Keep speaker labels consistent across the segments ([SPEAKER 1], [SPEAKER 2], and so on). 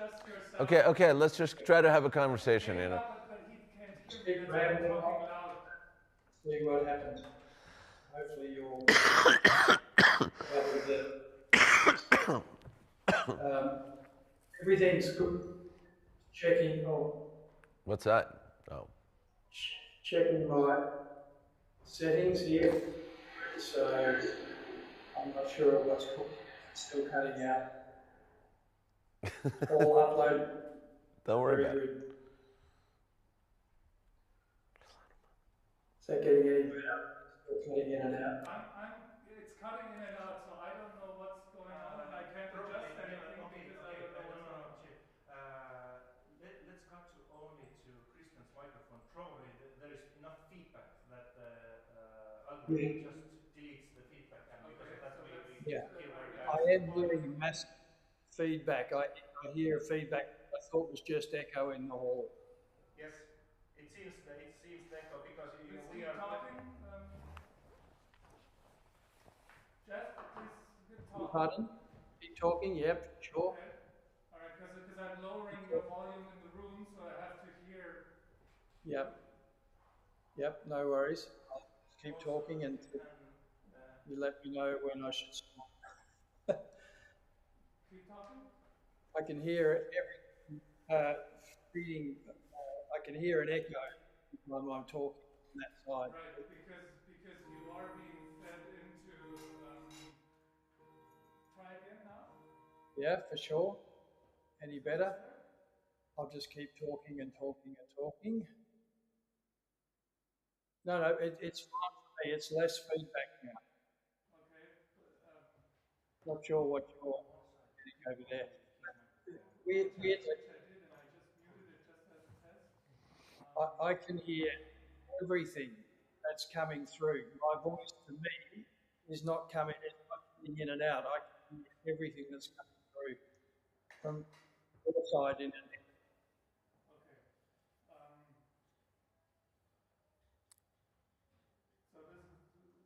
[SPEAKER 1] adjust yourself.
[SPEAKER 2] Okay, okay, let's just try to have a conversation, you know.
[SPEAKER 1] But he can't hear me.
[SPEAKER 3] Keep
[SPEAKER 1] That's why I'm
[SPEAKER 3] rambling
[SPEAKER 1] talking
[SPEAKER 3] on.
[SPEAKER 1] loud.
[SPEAKER 3] See what happens. Hopefully you'll be able to. Everything's good. Checking. Oh,
[SPEAKER 2] What's that? Oh.
[SPEAKER 3] checking my settings here. So I'm not sure what's cooking. It's still cutting out. All upload.
[SPEAKER 2] Don't worry
[SPEAKER 3] Very
[SPEAKER 2] about it.
[SPEAKER 3] good. Is that getting any better? Still cutting in and out.
[SPEAKER 1] It's cutting in and out, so I don't know what's going on, and I can't adjust anything because I don't know what's going on.
[SPEAKER 4] Chip. Let's cut to only to Kristen's microphone. Probably there is enough feedback that the algorithm just deletes the feedback, and because of that we
[SPEAKER 3] Yeah.
[SPEAKER 4] hear very
[SPEAKER 3] I
[SPEAKER 4] bad.
[SPEAKER 3] am hearing massive feedback. I hear feedback I thought was just echo in the hall.
[SPEAKER 4] Yes, it seems the echo because
[SPEAKER 1] Please
[SPEAKER 4] we
[SPEAKER 1] keep
[SPEAKER 4] are
[SPEAKER 1] talking. Jeff, please keep talking.
[SPEAKER 3] Pardon? Keep talking? Yep, sure.
[SPEAKER 1] Okay. All right, because I'm lowering the volume in the room, so I have to hear.
[SPEAKER 3] Yep. Yep, no worries. I'll keep talking and you let me know when I should stop.
[SPEAKER 1] Keep talking.
[SPEAKER 3] I can hear reading. I can hear an echo when I'm talking on that side.
[SPEAKER 1] Right, because you are being fed into. Try again now.
[SPEAKER 3] Yeah, for sure. Any better? I'll just keep talking and talking and talking. No, it's fine for me. It's less feedback now.
[SPEAKER 1] Okay.
[SPEAKER 3] Not sure what you're getting over there. Weirdly,
[SPEAKER 1] Which I did, and I just muted it just as a test.
[SPEAKER 3] I can hear everything that's coming through. My voice to me is not coming in and out. I can hear everything that's coming through from your side in and out.
[SPEAKER 1] Okay. So this is,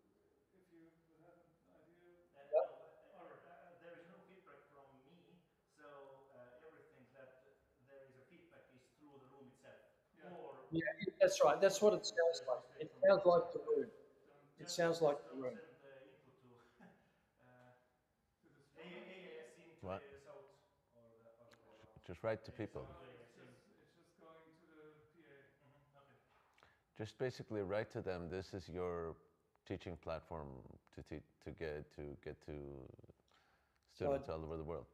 [SPEAKER 1] if you would have an idea.
[SPEAKER 4] There is no feedback from me, so everything that there is a feedback is through the room itself.
[SPEAKER 1] Yeah.
[SPEAKER 3] Yeah, that's right. That's what it sounds like. It sounds like the room. It sounds like the room.
[SPEAKER 4] Send the input to
[SPEAKER 1] the
[SPEAKER 4] AES into
[SPEAKER 2] What?
[SPEAKER 4] AES out or the other way around.
[SPEAKER 2] Just write to people.
[SPEAKER 1] It's just going to the PA.
[SPEAKER 4] Okay.
[SPEAKER 2] Just basically write to them. This is your teaching platform to get to students all over the world.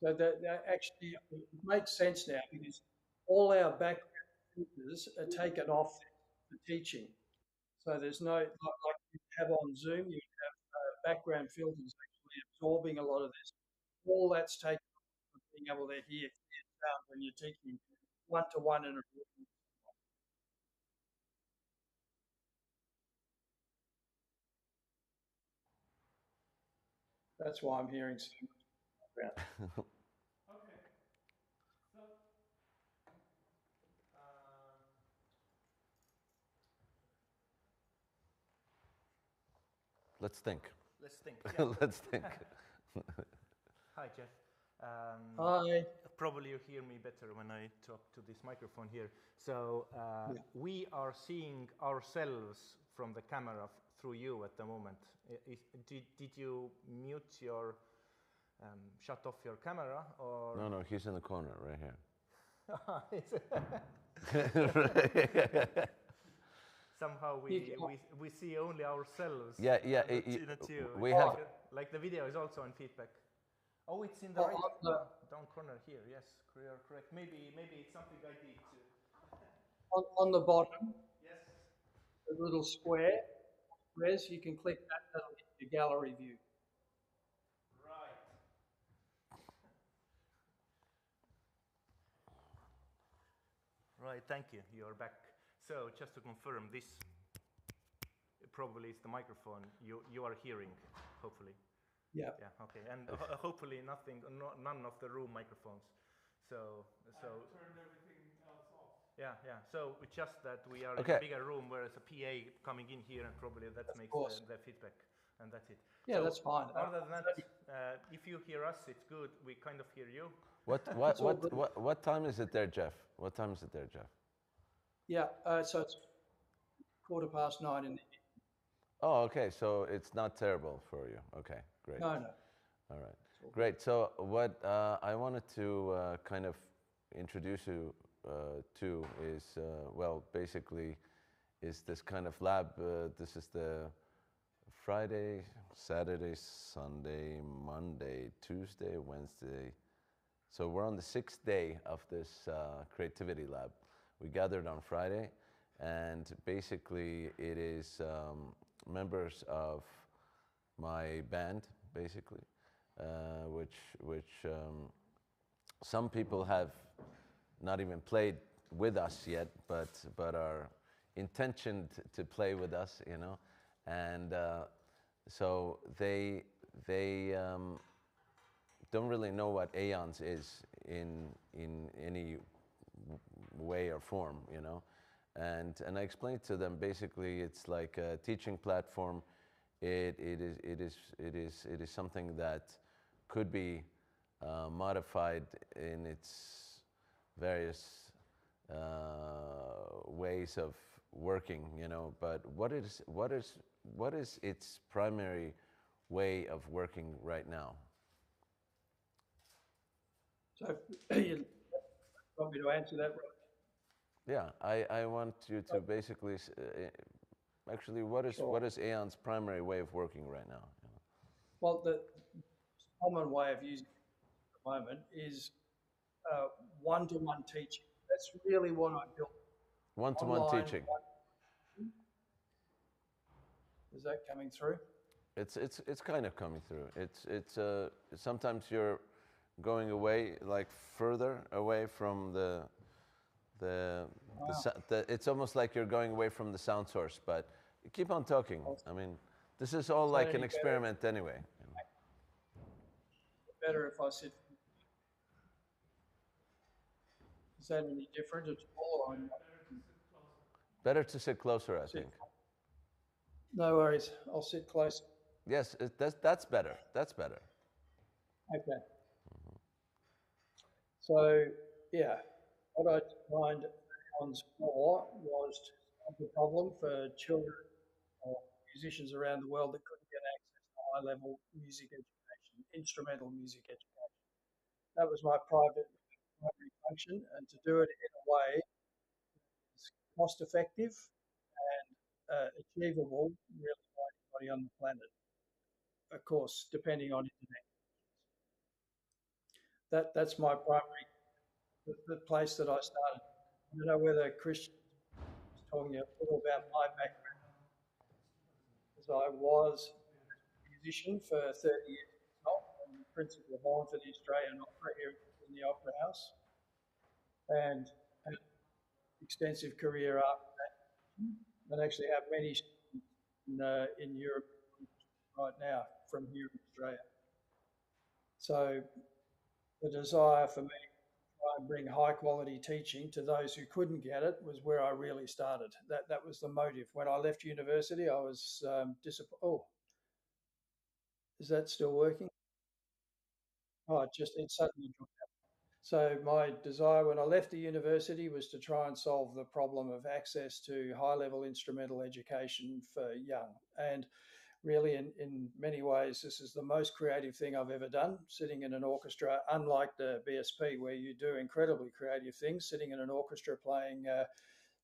[SPEAKER 3] So that actually it makes sense now because all our background filters are taken off for teaching. So there's no, like you have on Zoom, you have background filters actually absorbing a lot of this. All that's taken off for being able to hear sound when you're teaching one-to-one in a room. That's why I'm hearing so much background.
[SPEAKER 1] Okay. So.
[SPEAKER 2] Let's think.
[SPEAKER 4] Let's think. Yeah.
[SPEAKER 2] Let's think.
[SPEAKER 4] Hi, Jeff.
[SPEAKER 3] Hi.
[SPEAKER 4] Probably you hear me better when I talk to this microphone here. So we are seeing ourselves from the camera through you at the moment. Did you mute your, shut off your camera or?
[SPEAKER 2] No, he's in the corner right here.
[SPEAKER 4] Somehow we see only ourselves.
[SPEAKER 2] Yeah.
[SPEAKER 4] Not you.
[SPEAKER 2] We have
[SPEAKER 4] like the video is also on feedback. Oh, it's in the right down corner here. Yes, you're correct. Maybe it's something I did too.
[SPEAKER 3] On the bottom.
[SPEAKER 4] Yes.
[SPEAKER 3] The little square. Whereas you can click that. That'll get your gallery view.
[SPEAKER 4] Right. Right. Thank you. You're back. So just to confirm, this probably is the microphone you are hearing. Hopefully.
[SPEAKER 3] Yeah.
[SPEAKER 4] Yeah. Okay. And hopefully none of the room microphones. So.
[SPEAKER 1] I turned everything else off.
[SPEAKER 4] Yeah. So it's just that we are in a bigger room, whereas a PA coming in here, and probably that makes the feedback. and that's it.
[SPEAKER 3] Yeah, so that's fine.
[SPEAKER 4] Other than that, if you hear us, it's good. We kind of hear you.
[SPEAKER 2] What time is it there, Jeff? What time is it there, Jeff?
[SPEAKER 3] Yeah, so it's 9:15 in the evening.
[SPEAKER 2] Oh, okay. So it's not terrible for you. Okay, great.
[SPEAKER 3] No.
[SPEAKER 2] All right, great. So what I wanted to kind of introduce you to is, well, basically, is this kind of lab. This is the Friday, Saturday, Sunday, Monday, Tuesday, Wednesday. So we're on the 6th day of this creativity lab. We gathered on Friday, and basically it is members of my band, basically, which some people have not even played with us yet, but are intentioned to play with us, you know, and so they don't really know what Aeyons is in any way or form, you know, and I explained to them basically it's like a teaching platform. It is something that could be modified in its various ways of working, you know. But what is its primary way of working right now?
[SPEAKER 3] So you want me to answer that, Rob?
[SPEAKER 2] Yeah, I want you to basically, actually, what is Aeyon's primary way of working right now? You know?
[SPEAKER 3] Well, the common way of using it at the moment is one-to-one teaching. That's really what I built.
[SPEAKER 2] One-to-one teaching.
[SPEAKER 3] Is that coming through?
[SPEAKER 2] It's kind of coming through. It's sometimes you're going away, like further away from it's almost like you're going away from the sound source, but you keep on talking. I mean, this is all like an experiment anyway. You know?
[SPEAKER 3] Better if I sit. Is that any different at all?
[SPEAKER 2] Better to sit closer, I think.
[SPEAKER 3] No worries. I'll sit close.
[SPEAKER 2] Yes, that's better. That's better.
[SPEAKER 3] Okay. So, yeah, what I designed Aeyons for was to solve the problem for children or musicians around the world that couldn't get access to high-level music education, instrumental music education. That was my primary function, and to do it in a way that's cost-effective and achievable really by anybody on the planet. Of course, depending on internet. That's my primary, the place that I started. I don't know whether Christian was talking a little about my background, because I was a musician for 30 years myself, and principal horn for the Australian Opera here in the Opera House, and had an extensive career after that, and actually have many students in Europe right now from here in Australia. So the desire for me to try and bring high quality teaching to those who couldn't get it was where I really started. That was the motive. When I left university, I was disappointed. Oh, is that still working? Oh, it suddenly dropped out. So my desire when I left the university was to try and solve the problem of access to high level instrumental education for young. And really, in many ways, this is the most creative thing I've ever done, sitting in an orchestra, unlike the BSP, where you do incredibly creative things. Sitting in an orchestra playing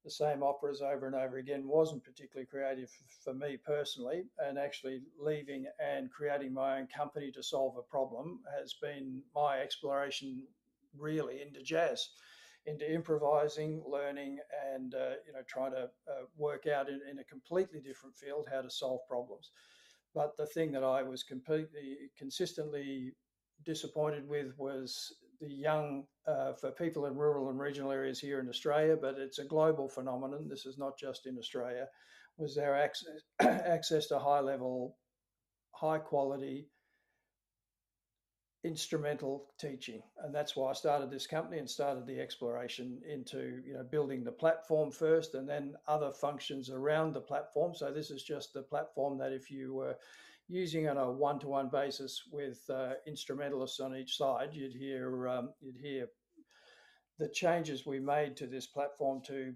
[SPEAKER 3] the same operas over and over again wasn't particularly creative for me personally, and actually leaving and creating my own company to solve a problem has been my exploration really into jazz, into improvising, learning, and trying to work out in a completely different field how to solve problems. But the thing that I was consistently disappointed with was the young, for people in rural and regional areas here in Australia, but it's a global phenomenon. This is not just in Australia. Was their access to high level, high quality instrumental teaching, and that's why I started this company and started the exploration into building the platform first, and then other functions around the platform. So this is just the platform that if you using on a one-to-one basis with instrumentalists on each side, you'd hear the changes we made to this platform to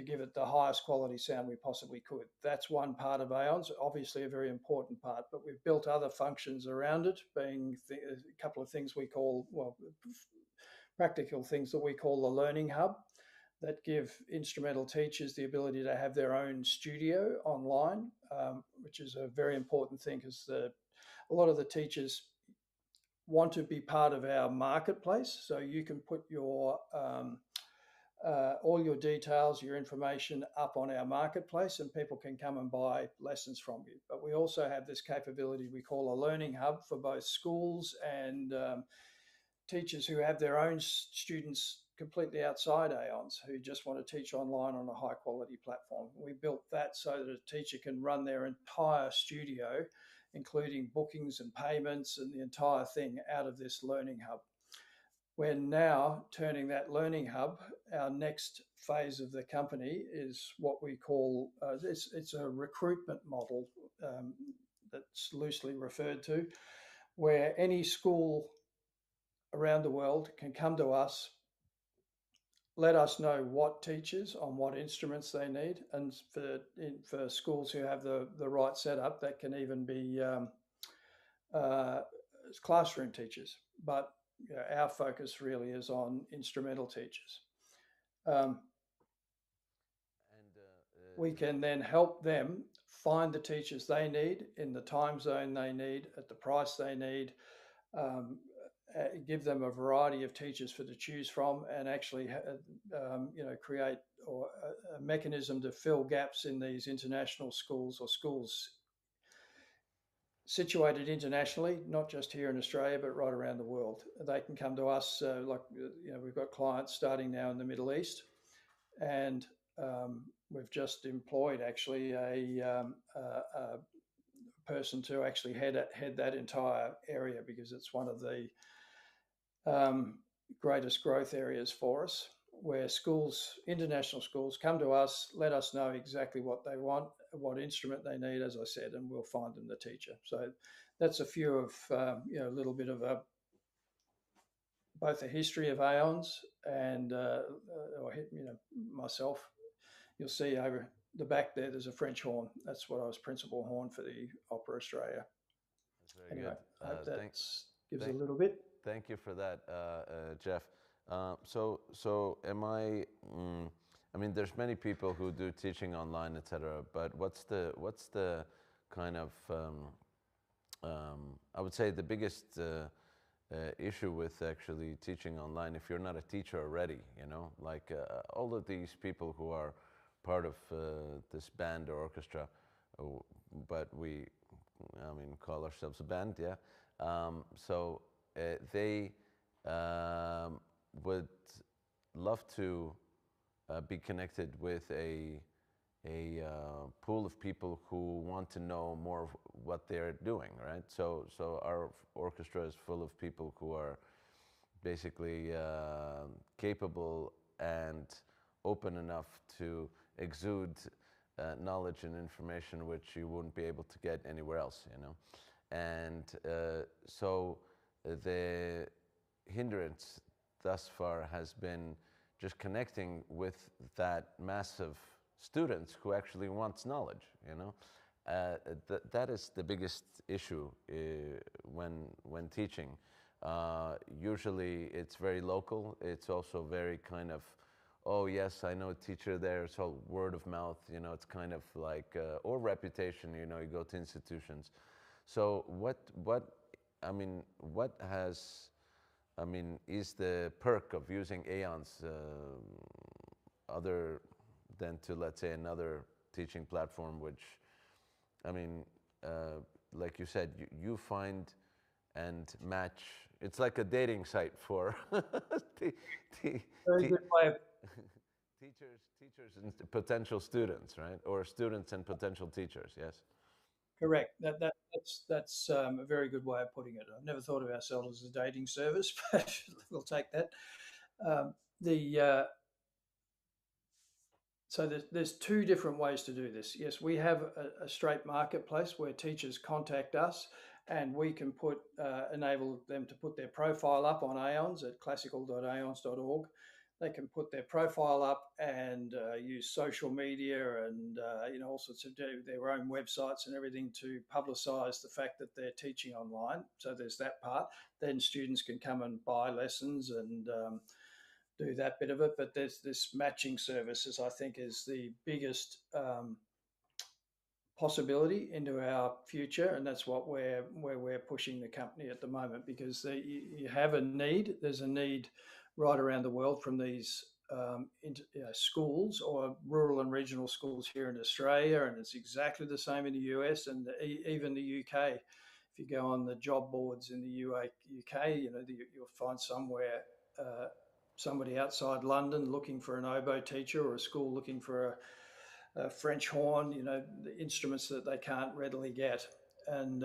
[SPEAKER 3] give it the highest quality sound we possibly could. That's one part of Aeyons, obviously a very important part, but we've built other functions around it, being a couple of things we call, well, practical things that we call the Learning Hub, that give instrumental teachers the ability to have their own studio online, which is a very important thing because a lot of the teachers want to be part of our marketplace. So you can put your all your details, your information up on our marketplace, and people can come and buy lessons from you. But we also have this capability we call a Learning Hub for both schools and teachers who have their own students completely outside Aeyons who just want to teach online on a high quality platform. We built that so that a teacher can run their entire studio, including bookings and payments and the entire thing, out of this Learning Hub. We're now turning that Learning Hub, our next phase of the company is what we call, it's a recruitment model that's loosely referred to, where any school around the world can come to us, let us know what teachers on what instruments they need, and for schools who have the right setup, that can even be classroom teachers. But our focus really is on instrumental teachers. We can then help them find the teachers they need in the time zone they need, at the price they need, give them a variety of teachers to choose from, and actually create a mechanism to fill gaps in these international schools or schools situated internationally, not just here in Australia, but right around the world. They can come to us, we've got clients starting now in the Middle East, and we've just employed actually a person to actually head that entire area, because it's one of the greatest growth areas for us, where schools, international schools, come to us, let us know exactly what they want, what instrument they need, as I said, and we'll find them the teacher. So that's a few of, a little bit of both a history of Aeyons and, myself. You'll see over the back there's a French horn. That's what I was principal horn for the Opera Australia.
[SPEAKER 2] That's very
[SPEAKER 3] anyway,
[SPEAKER 2] good.
[SPEAKER 3] I hope that gives a little bit.
[SPEAKER 2] Thank you for that, Jeff. So am I? I mean, there's many people who do teaching online, etc. But what's the kind of I would say the biggest issue with actually teaching online if you're not a teacher already? Like all of these people who are part of this band or orchestra, but we, call ourselves a band, yeah. So they would love to be connected with a pool of people who want to know more of what they're doing, right? So our orchestra is full of people who are basically capable and open enough to exude knowledge and information which you wouldn't be able to get anywhere else, And so the hindrance thus far has been just connecting with that mass of students who actually wants knowledge, that is the biggest issue when teaching. Usually it's very local. It's also very kind of, oh yes, I know a teacher there, so word of mouth, it's kind of like, or reputation, you go to institutions. So is the perk of using Aeyons other than to, let's say, another teaching platform, which, like you said, you find and match. It's like a dating site for
[SPEAKER 3] Very good way of
[SPEAKER 2] teachers and potential students, right? Or students and potential teachers, yes?
[SPEAKER 3] Correct. That's a very good way of putting it. I've never thought of ourselves as a dating service, but we'll take that. So there's two different ways to do this. Yes, we have a straight marketplace where teachers contact us, and we can enable them to put their profile up on Aeyons at classical.aeyons.org. They can put their profile up and use social media and all sorts of do their own websites and everything to publicise the fact that they're teaching online. So there's that part. Then students can come and buy lessons and do that bit of it. But there's this matching services, I think, is the biggest possibility into our future, and that's what where we're pushing the company at the moment, because you have a need. There's a need right around the world from these schools or rural and regional schools here in Australia, and it's exactly the same in the US and even the UK. If you go on the job boards in the UK, you'll find somewhere somebody outside London looking for an oboe teacher, or a school looking for a French horn, the instruments that they can't readily get. And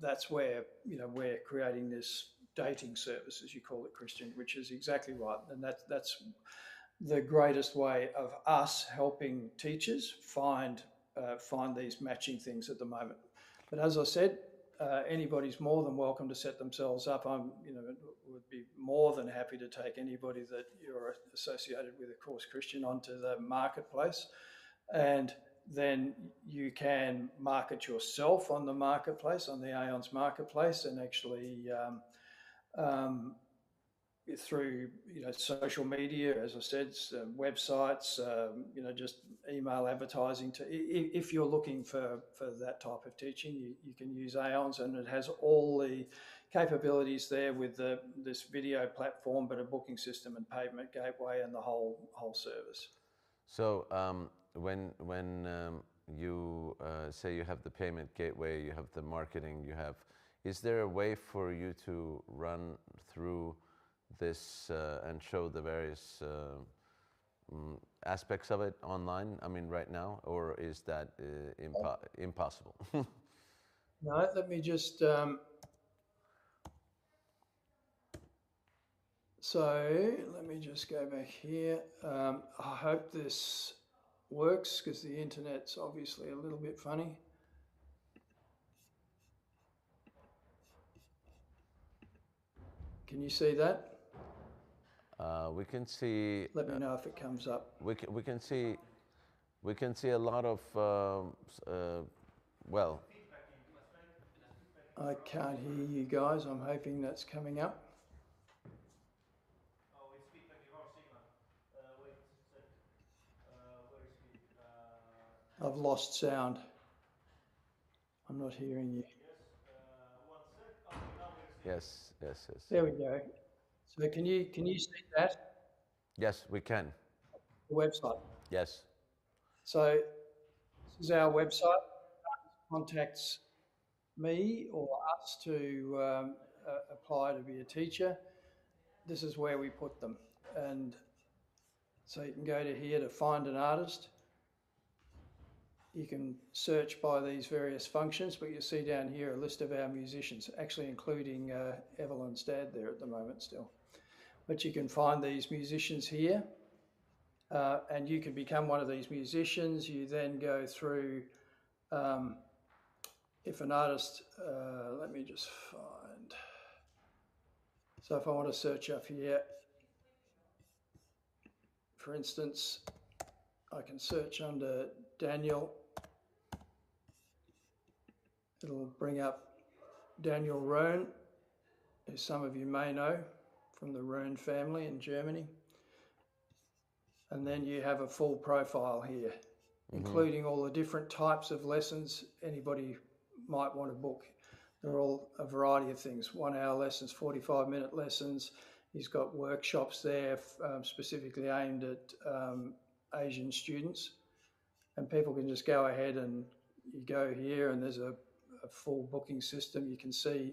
[SPEAKER 3] that's where, we're creating this dating service, as you call it, Christian, which is exactly right. And that's the greatest way of us helping teachers find these matching things at the moment. But as I said, anybody's more than welcome to set themselves up. Would be more than happy to take anybody that you're associated with, of course, Christian, onto the marketplace. And then you can market yourself on the marketplace, on the Aeyons marketplace, and actually through social media, as I said, websites, just email advertising. If you're looking for that type of teaching, you can use Aeyons, and it has all the capabilities there with this video platform, but a booking system and payment gateway and the whole service.
[SPEAKER 2] So when you say you have the payment gateway, you have the marketing, is there a way for you to run through this and show the various aspects of it online? I mean, right now, or is that impossible?
[SPEAKER 3] No, let me just. So let me just go back here. I hope this works, because the internet's obviously a little bit funny. Can you see that?
[SPEAKER 2] We can see.
[SPEAKER 3] Let me know if it comes up.
[SPEAKER 2] We can see a lot of well.
[SPEAKER 3] I can't hear you guys. I'm hoping that's coming up.
[SPEAKER 4] Oh, it's feedback in our signal. Wait a sec. Where is it?
[SPEAKER 3] I've lost sound. I'm not hearing you.
[SPEAKER 4] Yes. 1 sec. Okay, now we're seeing.
[SPEAKER 2] Yes.
[SPEAKER 3] There we go. So can you see that?
[SPEAKER 2] Yes, we can.
[SPEAKER 3] The website.
[SPEAKER 2] Yes.
[SPEAKER 3] So this is our website. Contacts me or us to apply to be a teacher. This is where we put them. And so you can go to here to find an artist. You can search by these various functions, but you'll see down here a list of our musicians, actually including Evelyn's dad there at the moment still. But you can find these musicians here, and you can become one of these musicians. You then go through, if an artist, let me just find, so if I want to search up here, for instance, I can search under Daniel. It'll bring up Daniel Rohn, who some of you may know from the Rohn family in Germany. And then you have a full profile here, including all the different types of lessons anybody might want to book. They're all a variety of things: 1 hour lessons, 45-minute lessons. He's got workshops there specifically aimed at Asian students. And people can just go ahead and you go here, and there's a full booking system. You can see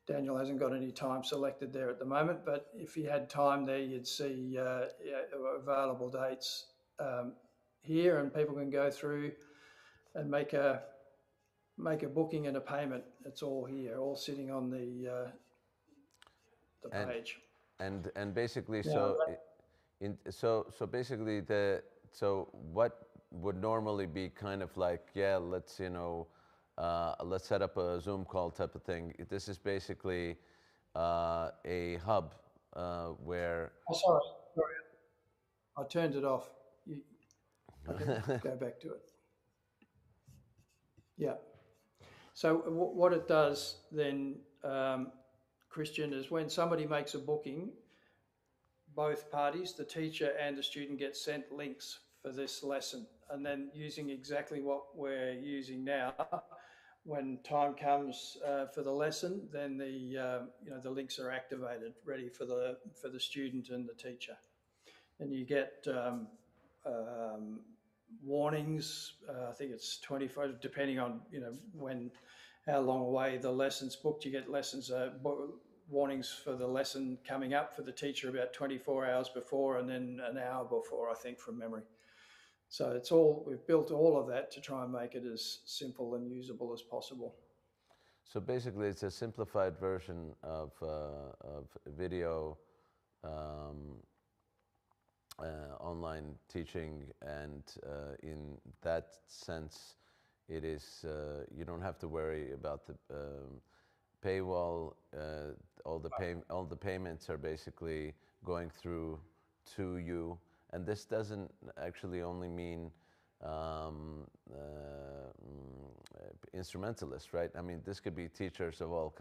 [SPEAKER 3] Daniel hasn't got any time selected there at the moment, but if he had time there, you'd see available dates here, and people can go through and make a booking and a payment. It's all here, all sitting on the page.
[SPEAKER 2] And basically,
[SPEAKER 3] Yeah,
[SPEAKER 2] so basically so what would normally be kind of like, yeah, let's, you know, let's set up a Zoom call type of thing. This is basically a hub where.
[SPEAKER 3] Oh, sorry. I turned it off. Okay, go back to it. Yeah. So what it does then, Christian, is when somebody makes a booking, both parties, the teacher and the student, get sent links for this lesson, and then using exactly what we're using now, when time comes for the lesson, then the links are activated, ready for the student and the teacher, and you get warnings. I think it's 24, depending on how long away the lesson's booked. You get lessons warnings for the lesson coming up for the teacher about 24 hours before, and then an hour before, I think, from memory. So we've built all of that to try and make it as simple and usable as possible.
[SPEAKER 2] So basically, it's a simplified version of video online teaching, and in that sense, it is you don't have to worry about the paywall. All the payments are basically going through to you, and this doesn't actually only mean instrumentalists, right? I mean, this could be teachers of all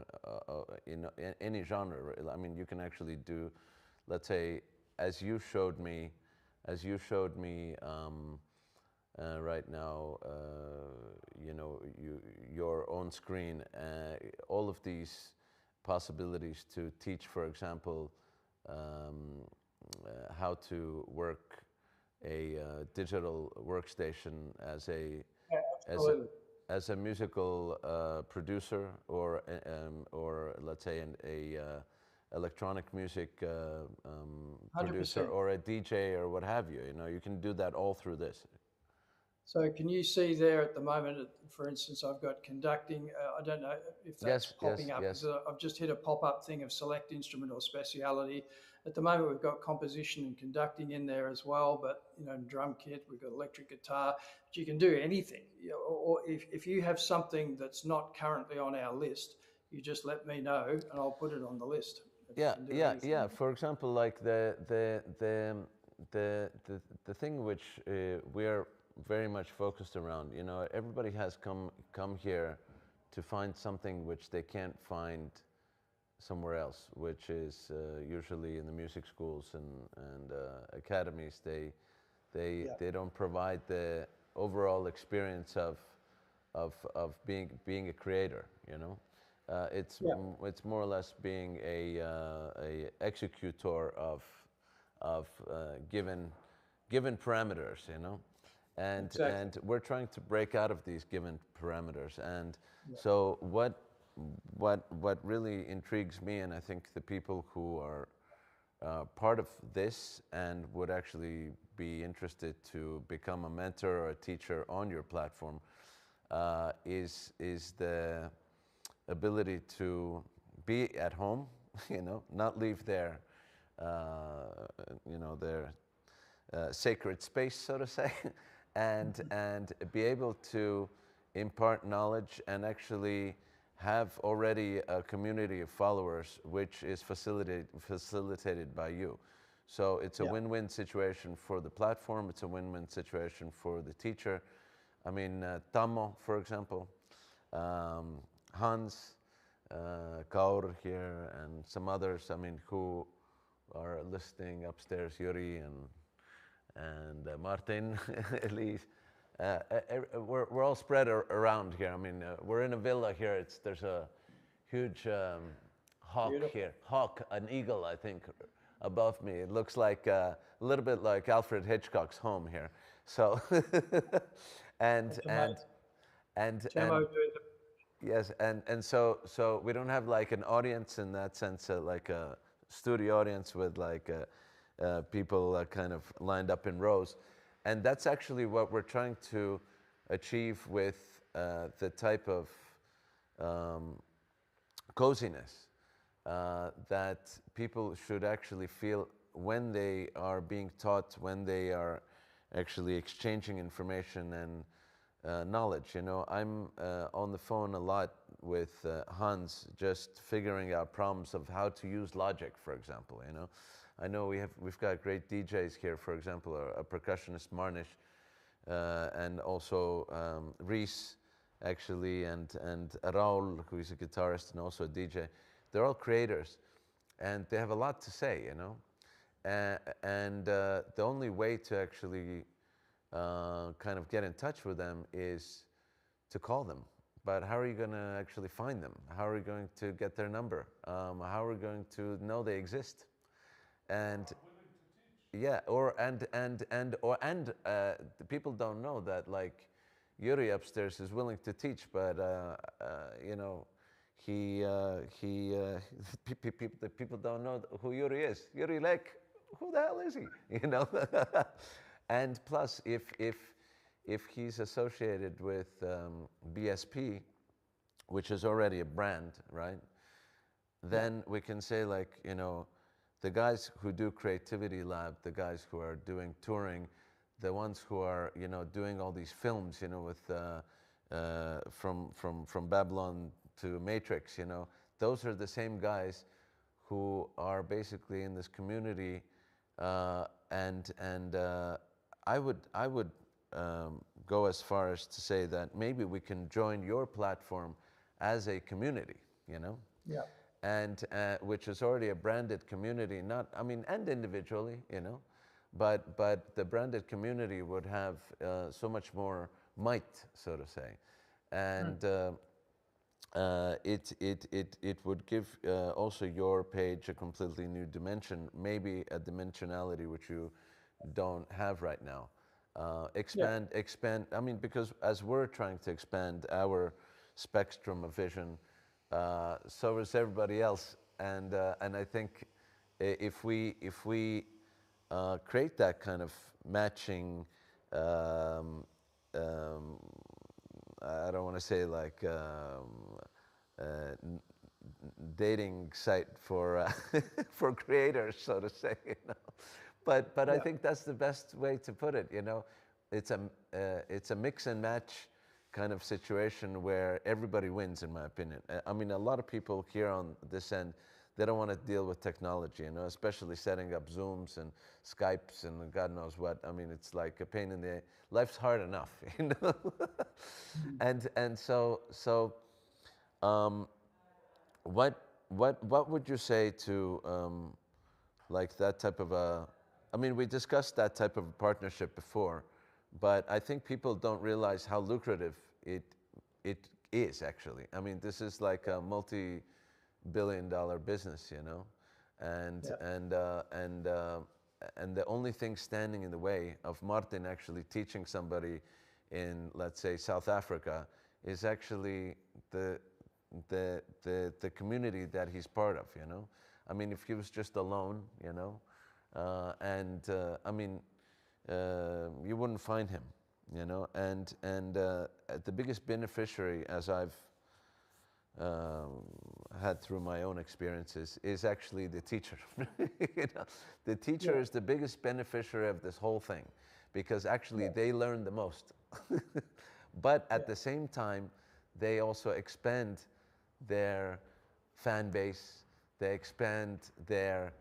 [SPEAKER 2] in any genre. I mean, you can actually do, let's say, as you showed me right now, your own screen, all of these possibilities to teach, for example, how to work a digital workstation as a musical producer, or let's say a electronic music producer,
[SPEAKER 3] 100%.
[SPEAKER 2] or a DJ, or what have you. You can do that all through this.
[SPEAKER 3] So can you see there at the moment, for instance, I've got conducting. I don't know if that's popping up.
[SPEAKER 2] Yes.
[SPEAKER 3] I've just hit a pop-up thing of select instrument or speciality. At the moment, we've got composition and conducting in there as well, but drum kit, we've got electric guitar. But you can do anything. Or if you have something that's not currently on our list, you just let me know and I'll put it on the list.
[SPEAKER 2] Yeah. For example, like the thing which we are very much focused around. Everybody has come here to find something which they can't find somewhere else, which is usually in the music schools and academies. They don't provide the overall experience of being a creator. It's more or less being a executor of given parameters. And
[SPEAKER 3] Exactly.
[SPEAKER 2] and we're trying to break out of these given parameters. And so what really intrigues me, and I think the people who are part of this and would actually be interested to become a mentor or a teacher on your platform, is the ability to be at home, not leave their sacred space, so to say, and be able to impart knowledge and actually have already a community of followers, which is facilitated by you. So it's a win-win situation for the platform. It's a win-win situation for the teacher. I mean, Tammo, for example, Hans, Kaur here, and some others, I mean, who are listening upstairs, Yuri and Martin, Elise. We're all spread around here. I mean, we're in a villa here. There's a huge hawk here. Hawk, an eagle, I think, above me. It looks like a little bit like Alfred Hitchcock's home here. So, yes, and so we don't have like an audience in that sense, like a studio audience with like people kind of lined up in rows. And that's actually what we're trying to achieve with the type of coziness that people should actually feel when they are being taught, when they are actually exchanging information and knowledge. You know, I'm on the phone a lot with Hans, just figuring out problems of how to use Logic, for example. You know, I know we've got great DJs here, for example, a percussionist Marnish, and also Reese, actually, and Raul, who is a guitarist and also a DJ. They're all creators, and they have a lot to say. You know, and the only way to actually kind of get in touch with them is to call them. But how are you going to actually find them? How are you going to get their number? How are we going to know they exist? And yeah, the people don't know that, like, Yuri upstairs is willing to teach, but you know, the people don't know who Yuri is. Yuri Lek, who the hell is he? You know. And plus, if he's associated with BSP, which is already a brand, right? Then we can say, like, you know, the guys who do Creativity Lab, the guys who are doing touring, the ones who are, you know, doing all these films, you know, with from Babylon to Matrix, you know, those are the same guys who are basically in this community, and I would go as far as to say that maybe we can join your platform as a community, you know?
[SPEAKER 3] Yeah.
[SPEAKER 2] And which is already a branded community, not, I mean, and individually, you know, but the branded community would have so much more might, so to say, and it would give also your page a completely new dimension, maybe a dimensionality which you don't have right now. Expand. I mean, because as we're trying to expand our spectrum of vision, so is everybody else, and I think if we create that kind of matching, I don't want to say like dating site for for creators, so to say, you know. But I think that's the best way to put it. You know, it's a mix and match kind of situation where everybody wins, in my opinion. I mean, a lot of people here on this end, they don't want to deal with technology, you know, especially setting up Zooms and Skypes and God knows what. I mean, it's like a pain in the, life's hard enough, you know. and so what would you say to like that type of a, I mean, we discussed that type of partnership before, but I think people don't realize how lucrative it is actually. I mean, this is like a multi-billion-dollar business, you know, and the only thing standing in the way of Martin actually teaching somebody in, let's say, South Africa is actually the community that he's part of, you know. I mean, if he was just alone, you know, I mean, you wouldn't find him, you know, and the biggest beneficiary, as I've had through my own experiences, is actually the teacher. You know, the teacher is the biggest beneficiary of this whole thing, because actually they learn the most. But at the same time, they also expand their fan base, they expand their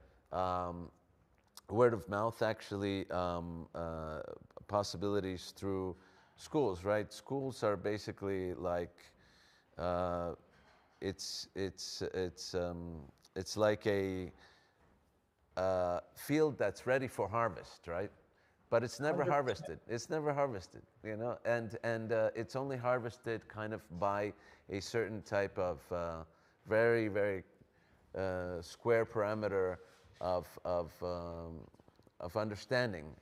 [SPEAKER 2] word of mouth, actually, possibilities through schools, right? Schools are basically like, it's like a field that's ready for harvest, right? But it's never
[SPEAKER 3] 100%.
[SPEAKER 2] harvested. It's never harvested, you know, and it's only harvested kind of by a certain type of very, very square parameter of understanding,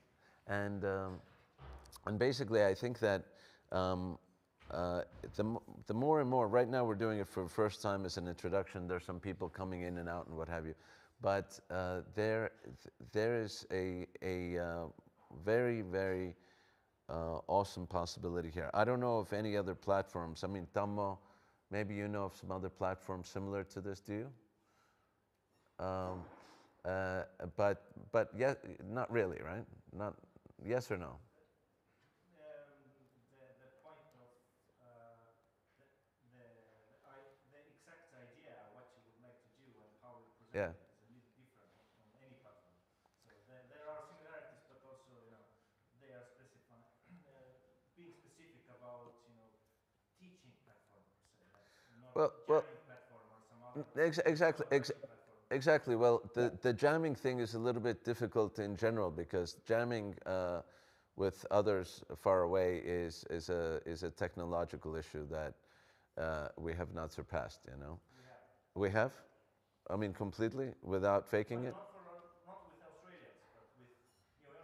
[SPEAKER 2] and basically I think that the more and more, right now we're doing it for the first time as an introduction. There's some people coming in and out and what have you, but there is a very, very awesome possibility here. I don't know of any other platforms. I mean, Tammo, maybe you know of some other platforms similar to this, do you? But yeah, not really, right? Not, yes or no? Yeah.
[SPEAKER 4] It's a little different on any platform. So there are similarities, but also they are being specific about teaching platform per se, not
[SPEAKER 2] Well,
[SPEAKER 4] jamming platform or some other
[SPEAKER 2] exactly,
[SPEAKER 4] collaboration platform.
[SPEAKER 2] exactly. Well, the jamming thing is a little bit difficult in general because jamming with others far away is a technological issue that we have not surpassed. You know, we have. I mean, completely without faking it.
[SPEAKER 4] Not with Australians, but with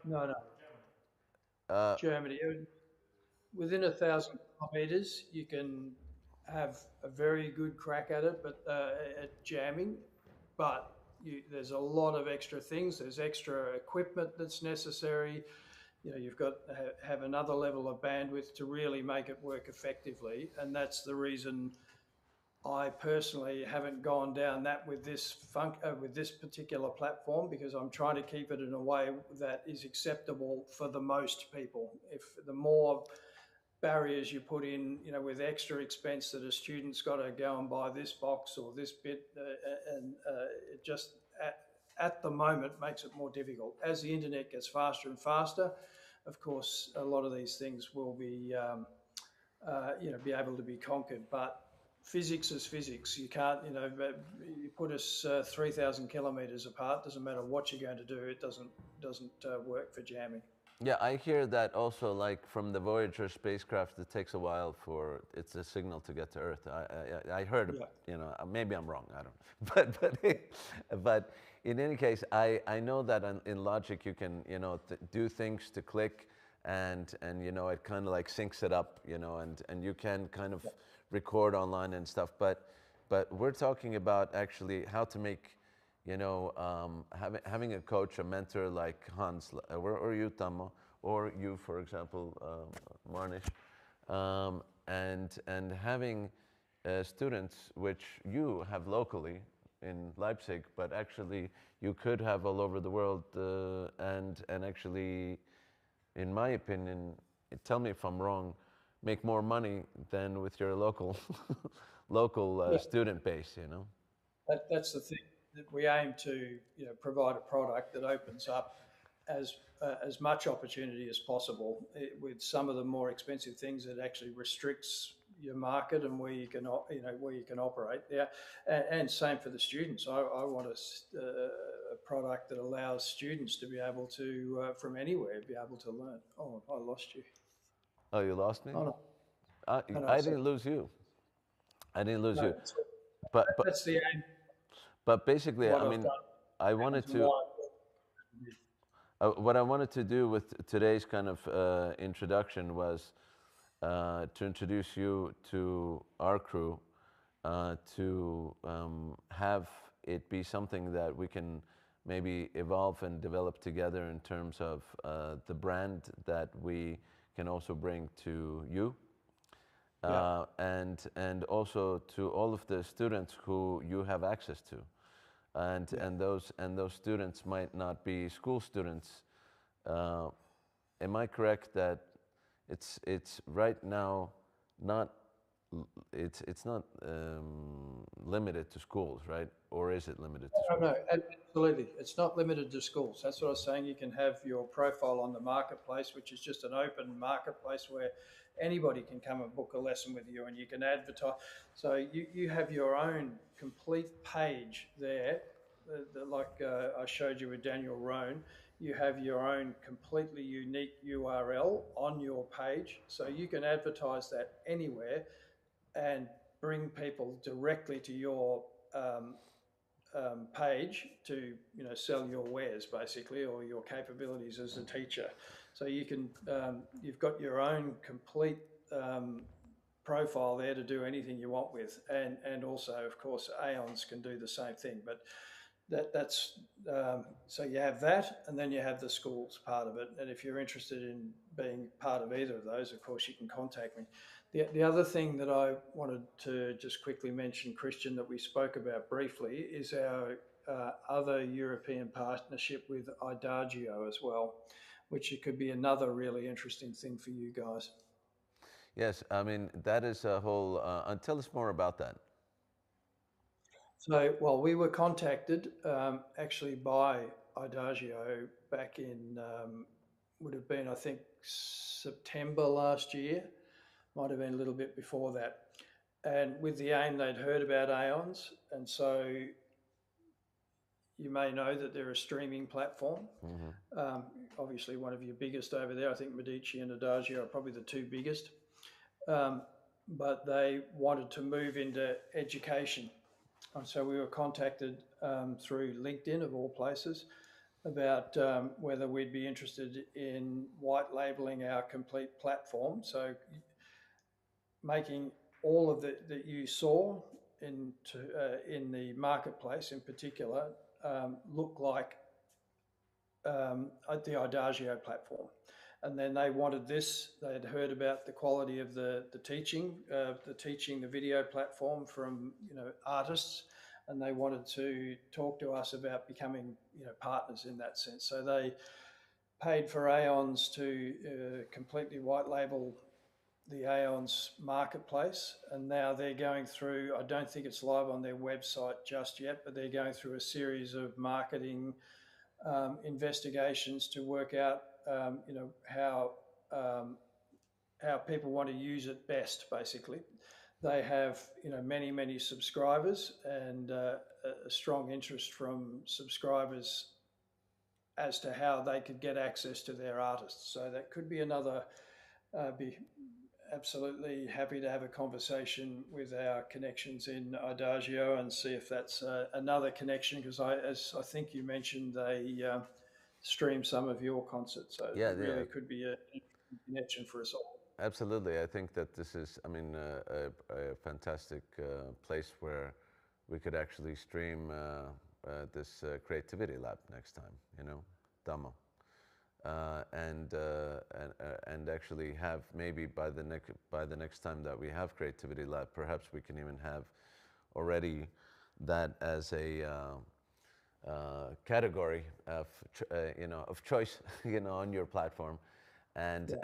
[SPEAKER 4] New York
[SPEAKER 3] No, no,
[SPEAKER 4] or Germany.
[SPEAKER 3] Germany. Within 1,000 kilometres, you can have a very good crack at it, but at jamming. But there's a lot of extra things. There's extra equipment that's necessary. You've got to have another level of bandwidth to really make it work effectively, and that's the reason I personally haven't gone down that with this particular platform, because I'm trying to keep it in a way that is acceptable for the most people. If the more barriers you put in, with extra expense that a student's got to go and buy this box or this bit, and it just at the moment makes it more difficult. As the internet gets faster and faster, of course, a lot of these things will be be able to be conquered. But physics is physics. You can't, you put us 3,000 kilometres apart. Doesn't matter what you're going to do. It doesn't work for jamming.
[SPEAKER 2] Yeah, I hear that also. Like from the Voyager spacecraft, it takes a while for it's a signal to get to Earth. I heard, maybe I'm wrong. I don't know, but in any case, I know that in Logic you can do things to click, and it kind of like syncs it up, and you can kind of record online and stuff. But we're talking about actually how to make. Having a coach, a mentor like Hans, or you, Tammo, or you, for example, Marnish, and having students which you have locally in Leipzig, but actually you could have all over the world, and actually, in my opinion, tell me if I'm wrong, make more money than with your local student base.
[SPEAKER 3] That's the thing. That we aim to provide a product that opens up as much opportunity as possible. With some of the more expensive things, it actually restricts your market and where you can operate. Yeah, and same for the students. I want a product that allows students to be able to from anywhere be able to learn. Oh, I lost you.
[SPEAKER 2] Oh, you lost me?
[SPEAKER 3] Oh, no.
[SPEAKER 2] I didn't lose you. I didn't lose you. But
[SPEAKER 3] that's the aim.
[SPEAKER 2] But basically, I mean, I wanted to. What I wanted to do with today's kind of introduction was to introduce you to our crew, to have it be something that we can maybe evolve and develop together in terms of the brand that we can also bring to you. And also to all of the students who you have access to, and those students might not be school students. Am I correct that it's right now not limited to schools, right? Or is it limited to schools?
[SPEAKER 3] No, absolutely. It's not limited to schools. That's what I was saying. You can have your profile on the marketplace, which is just an open marketplace where anybody can come and book a lesson with you, and you can advertise. So you have your own complete page there, like I showed you with Daniel Rohn. You have your own completely unique URL on your page, so you can advertise that anywhere and bring people directly to your page to sell your wares basically, or your capabilities as a teacher. So you can you've got your own complete profile there to do anything you want with, and also of course Aeyons can do the same thing. But that's so you have that, and then you have the schools part of it. And if you're interested in being part of either of those, of course you can contact me. The other thing that I wanted to just quickly mention, Christian, that we spoke about briefly, is our other European partnership with Idagio as well, which it could be another really interesting thing for you guys.
[SPEAKER 2] Yes, I mean, that is a whole, tell us more about that.
[SPEAKER 3] So, well, we were contacted actually by Idagio back in, would have been, I think, September last year, might have been a little bit before that. And with the aim, they'd heard about Aeyons. And so you may know that they're a streaming platform. Obviously, one of your biggest over there. I think Medici and Adagio are probably the two biggest. But they wanted to move into education. And so we were contacted through LinkedIn, of all places, about whether we'd be interested in white labeling our complete platform. So making all of that you saw in the marketplace in particular look like the Idagio platform. And then they wanted this. They had heard about the quality of the teaching, the video platform from artists, and they wanted to talk to us about becoming partners in that sense. So they paid for Aeyons to completely white label the Aeyons marketplace, and now they're going through. I don't think it's live on their website just yet, but they're going through a series of marketing investigations to work out how people want to use it best. Basically, they have many subscribers and a strong interest from subscribers as to how they could get access to their artists. So that could be another. Be absolutely happy to have a conversation with our connections in Idagio and see if that's another connection, because as I think you mentioned, they stream some of your concerts, so it really could be a connection for us all.
[SPEAKER 2] Absolutely. I think that this is, a fantastic place where we could actually stream this creativity lab next time, Damo. And actually have, maybe by the next time that we have creativity lab, perhaps we can even have already that as a category of choice on your platform, and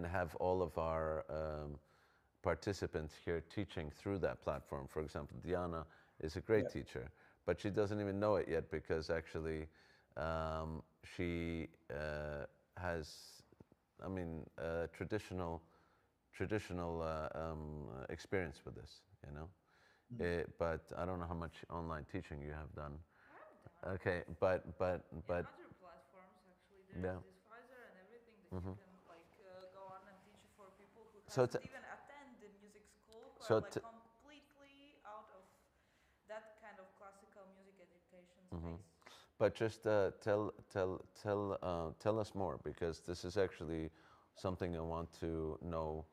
[SPEAKER 2] have all of our participants here teaching through that platform. For example, Diana is a great teacher, but she doesn't even know it yet, because actually she has, traditional experience with this, but I don't know how much online teaching you have done. Okay, but
[SPEAKER 5] other platforms actually, there's this Pfizer and everything that you can go on and teach for people who haven't even attend the music school, who are completely out of that kind of classical music education space.
[SPEAKER 2] But just tell us more, because this is actually something I want to know.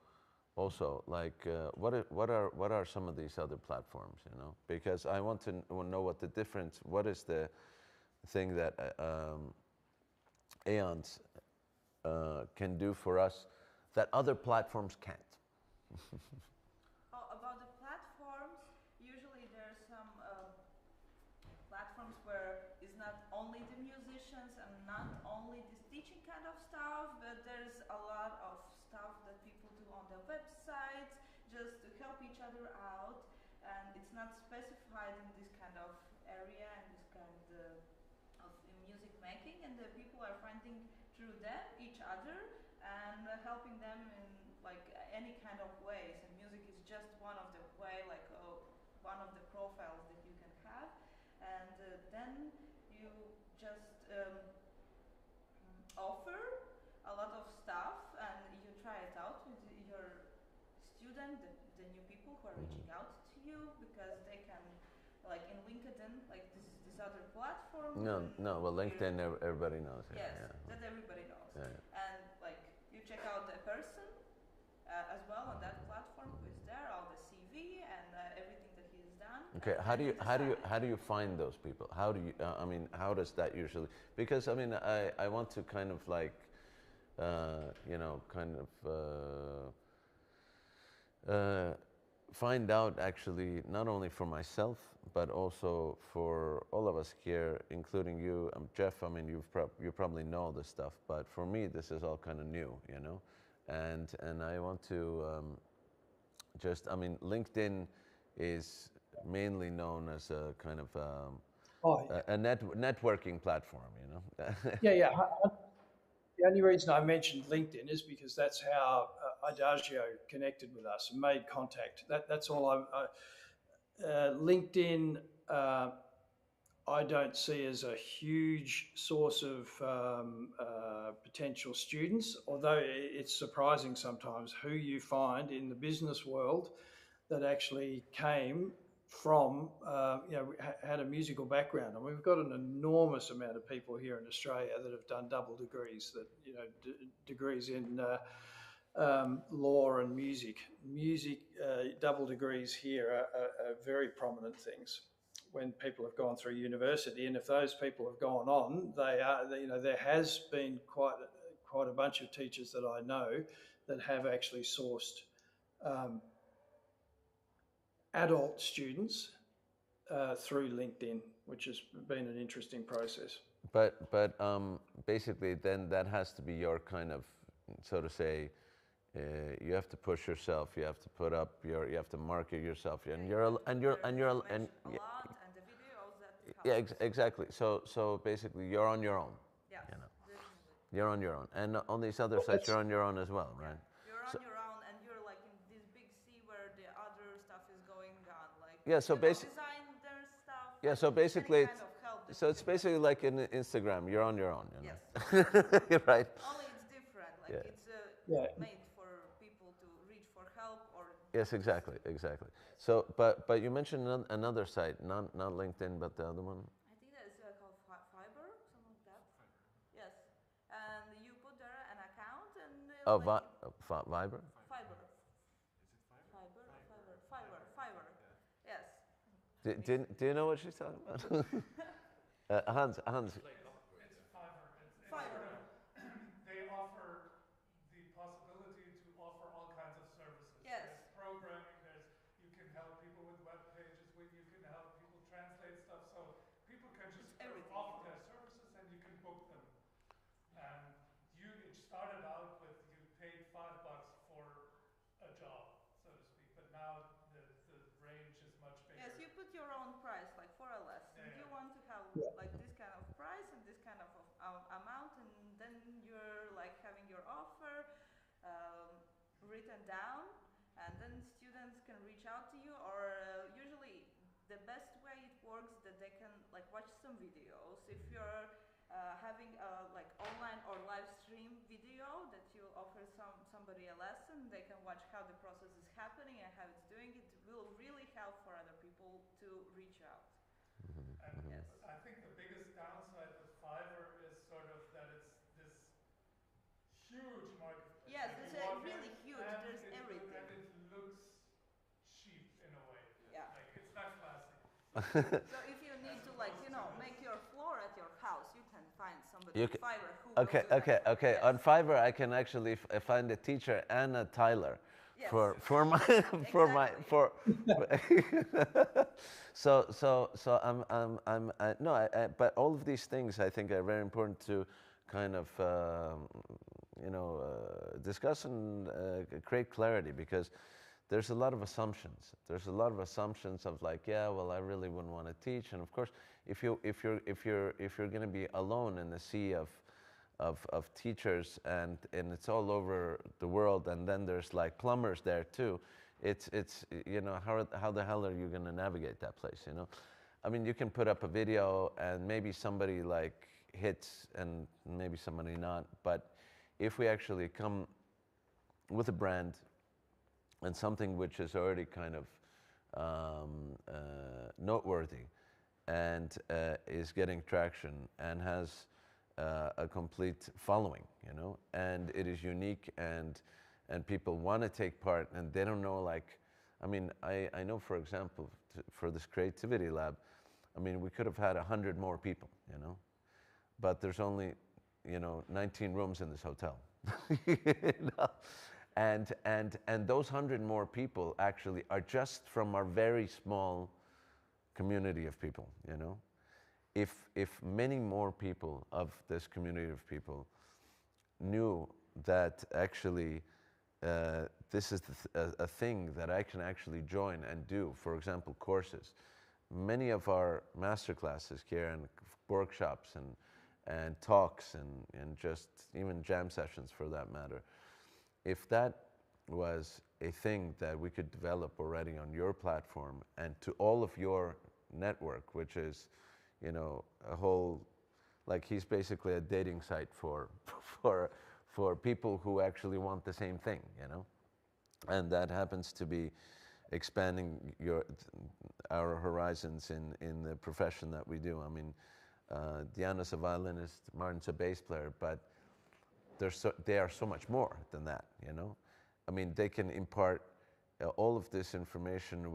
[SPEAKER 2] Also, like what are some of these other platforms? Because I want to know what the difference. What is the thing that Aeyons can do for us that other platforms can't?
[SPEAKER 5] About the platforms, usually there's some platforms where it's not only the musicians and not only this teaching kind of stuff, but there's a lot of stuff that people do on their websites just to help each other out, and it's not specified in this kind of area and this kind of music making, and the people are finding through them each other and helping them in any kind of ways, and music is just one of the one of the profiles that you can have, and then you just offer a lot of stuff and you try it out with your student, the new people who are reaching out to you, because they can, like in LinkedIn, like this other platform.
[SPEAKER 2] Well, LinkedIn, everybody knows.
[SPEAKER 5] Yes, that everybody knows. And you check out the person as well on that platform who is there, all the CV and everything that he's done.
[SPEAKER 2] Okay, how do you find those people? How do you? How does that usually? Because I want to kind of find out, actually, not only for myself but also for all of us here, including you, Jeff. You probably know this stuff, but for me this is all kind of new, and I want to LinkedIn is mainly known as a kind of
[SPEAKER 3] Oh, yeah.
[SPEAKER 2] networking platform, you know.
[SPEAKER 3] Yeah. The only reason I mentioned LinkedIn is because that's how Adagio connected with us and made contact. That's all. LinkedIn, I don't see as a huge source of potential students, although it's surprising sometimes who you find in the business world that actually came from, had a musical background. And we've got an enormous amount of people here in Australia that have done double degrees, that, degrees in law and music. Double degrees here are very prominent things when people have gone through university. And if those people have gone on, there has been quite a bunch of teachers that I know that have actually sourced adult students through LinkedIn, which has been an interesting process.
[SPEAKER 2] But basically, then that has to be your kind of, so to say, you have to push yourself. You have to put up your. You have to market yourself. And you're
[SPEAKER 5] a lot, and the videos that helps.
[SPEAKER 2] exactly. So basically, you're on your own.
[SPEAKER 5] Yes,
[SPEAKER 2] You know,
[SPEAKER 5] definitely.
[SPEAKER 2] you're on your own, and on these other sites, you're on your own as well, right?
[SPEAKER 5] You're on your own, and you're like in this big sea where the other stuff is going on, like
[SPEAKER 2] Yeah. So basically.
[SPEAKER 5] design their stuff.
[SPEAKER 2] Yeah, so
[SPEAKER 5] any
[SPEAKER 2] basically,
[SPEAKER 5] kind of help that
[SPEAKER 2] so
[SPEAKER 5] you
[SPEAKER 2] it's
[SPEAKER 5] can get.
[SPEAKER 2] basically like in Instagram, you're on your own, you know.
[SPEAKER 5] Yes.
[SPEAKER 2] Right.
[SPEAKER 5] Only it's different. Like
[SPEAKER 2] Yeah.
[SPEAKER 5] it's
[SPEAKER 3] Yeah.
[SPEAKER 5] made for people to reach for help or.
[SPEAKER 2] Yes, exactly. So, but you mentioned another site, not LinkedIn, but the other one.
[SPEAKER 5] I think that is called Fiverr, something like that. Yes, and you put there an account and
[SPEAKER 2] Oh,
[SPEAKER 5] like
[SPEAKER 2] Viber.
[SPEAKER 5] Fiverr. Fiverr. Yes.
[SPEAKER 2] Do you know what she's talking about? Hans.
[SPEAKER 1] It's Fiverr. It's
[SPEAKER 5] Fiverr.
[SPEAKER 1] sort of, they offer the possibility to offer all kinds of services.
[SPEAKER 5] Yes.
[SPEAKER 1] There's programming, you can help people with web pages, you can help people translate stuff, so people can just
[SPEAKER 5] It's everything.
[SPEAKER 1] offer their services and you can book them. And it started out with you paid $5 for a job, so to speak, but now the range is much bigger.
[SPEAKER 5] Yes, you put your own price, like for a lesson.
[SPEAKER 1] Yeah.
[SPEAKER 5] You want to have like this kind of price and this kind of amount, and then you're like having your offer written down, and then students can reach out to you. Or usually, the best way it works that they can like watch some videos. If you're having a like online or live stream video that you offer somebody a lesson, they can watch how the process is happening and how it's doing. It will really help for other people to reach out.
[SPEAKER 1] And
[SPEAKER 5] Yes.
[SPEAKER 1] I think the biggest downside with Fiverr is sort of that it's this huge marketplace.
[SPEAKER 5] Yes,
[SPEAKER 1] Like
[SPEAKER 5] it's
[SPEAKER 1] you walk
[SPEAKER 5] really
[SPEAKER 1] in
[SPEAKER 5] huge.
[SPEAKER 1] and
[SPEAKER 5] There's
[SPEAKER 1] it
[SPEAKER 5] everything.
[SPEAKER 1] And it looks cheap in a way.
[SPEAKER 5] Yeah.
[SPEAKER 1] Like it's not classy.
[SPEAKER 5] So if you need to like make your floor at your house, you can find somebody
[SPEAKER 2] You
[SPEAKER 5] on
[SPEAKER 2] ca-
[SPEAKER 5] Fiverr who
[SPEAKER 2] Okay.
[SPEAKER 5] will do that.
[SPEAKER 2] Okay.
[SPEAKER 5] Yes.
[SPEAKER 2] On Fiverr, I can actually find a teacher and a Tyler.
[SPEAKER 5] Yes.
[SPEAKER 2] For my for my for so but all of these things I think are very important to kind of discuss and create clarity, because there's a lot of assumptions. There's a lot of assumptions of like, yeah, well, I really wouldn't want to teach, and of course, if you're going to be alone in the sea of teachers, and it's all over the world, and then there's like plumbers there too. It's how the hell are you going to navigate that place? I mean, you can put up a video and maybe somebody like hits and maybe somebody not, but if we actually come with a brand and something which is already kind of noteworthy and is getting traction and has a complete following, and it is unique, and people want to take part, and they don't know, like, I mean, I know, for example, for this creativity lab, I mean, we could have had 100 more people, but there's only, 19 rooms in this hotel. And those 100 more people actually are just from our very small community of people, If many more people of this community of people knew that actually this is a thing that I can actually join and do. For example, courses. Many of our master classes here and workshops and talks and just even jam sessions for that matter, if that was a thing that we could develop already on your platform and to all of your network, which is, you know, a whole, like he's basically a dating site for for people who actually want the same thing, you know, and that happens to be expanding our horizons in the profession that we do. I mean, Diana's a violinist, Martin's a bass player, but they are so much more than that, you know. I mean, they can impart all of this information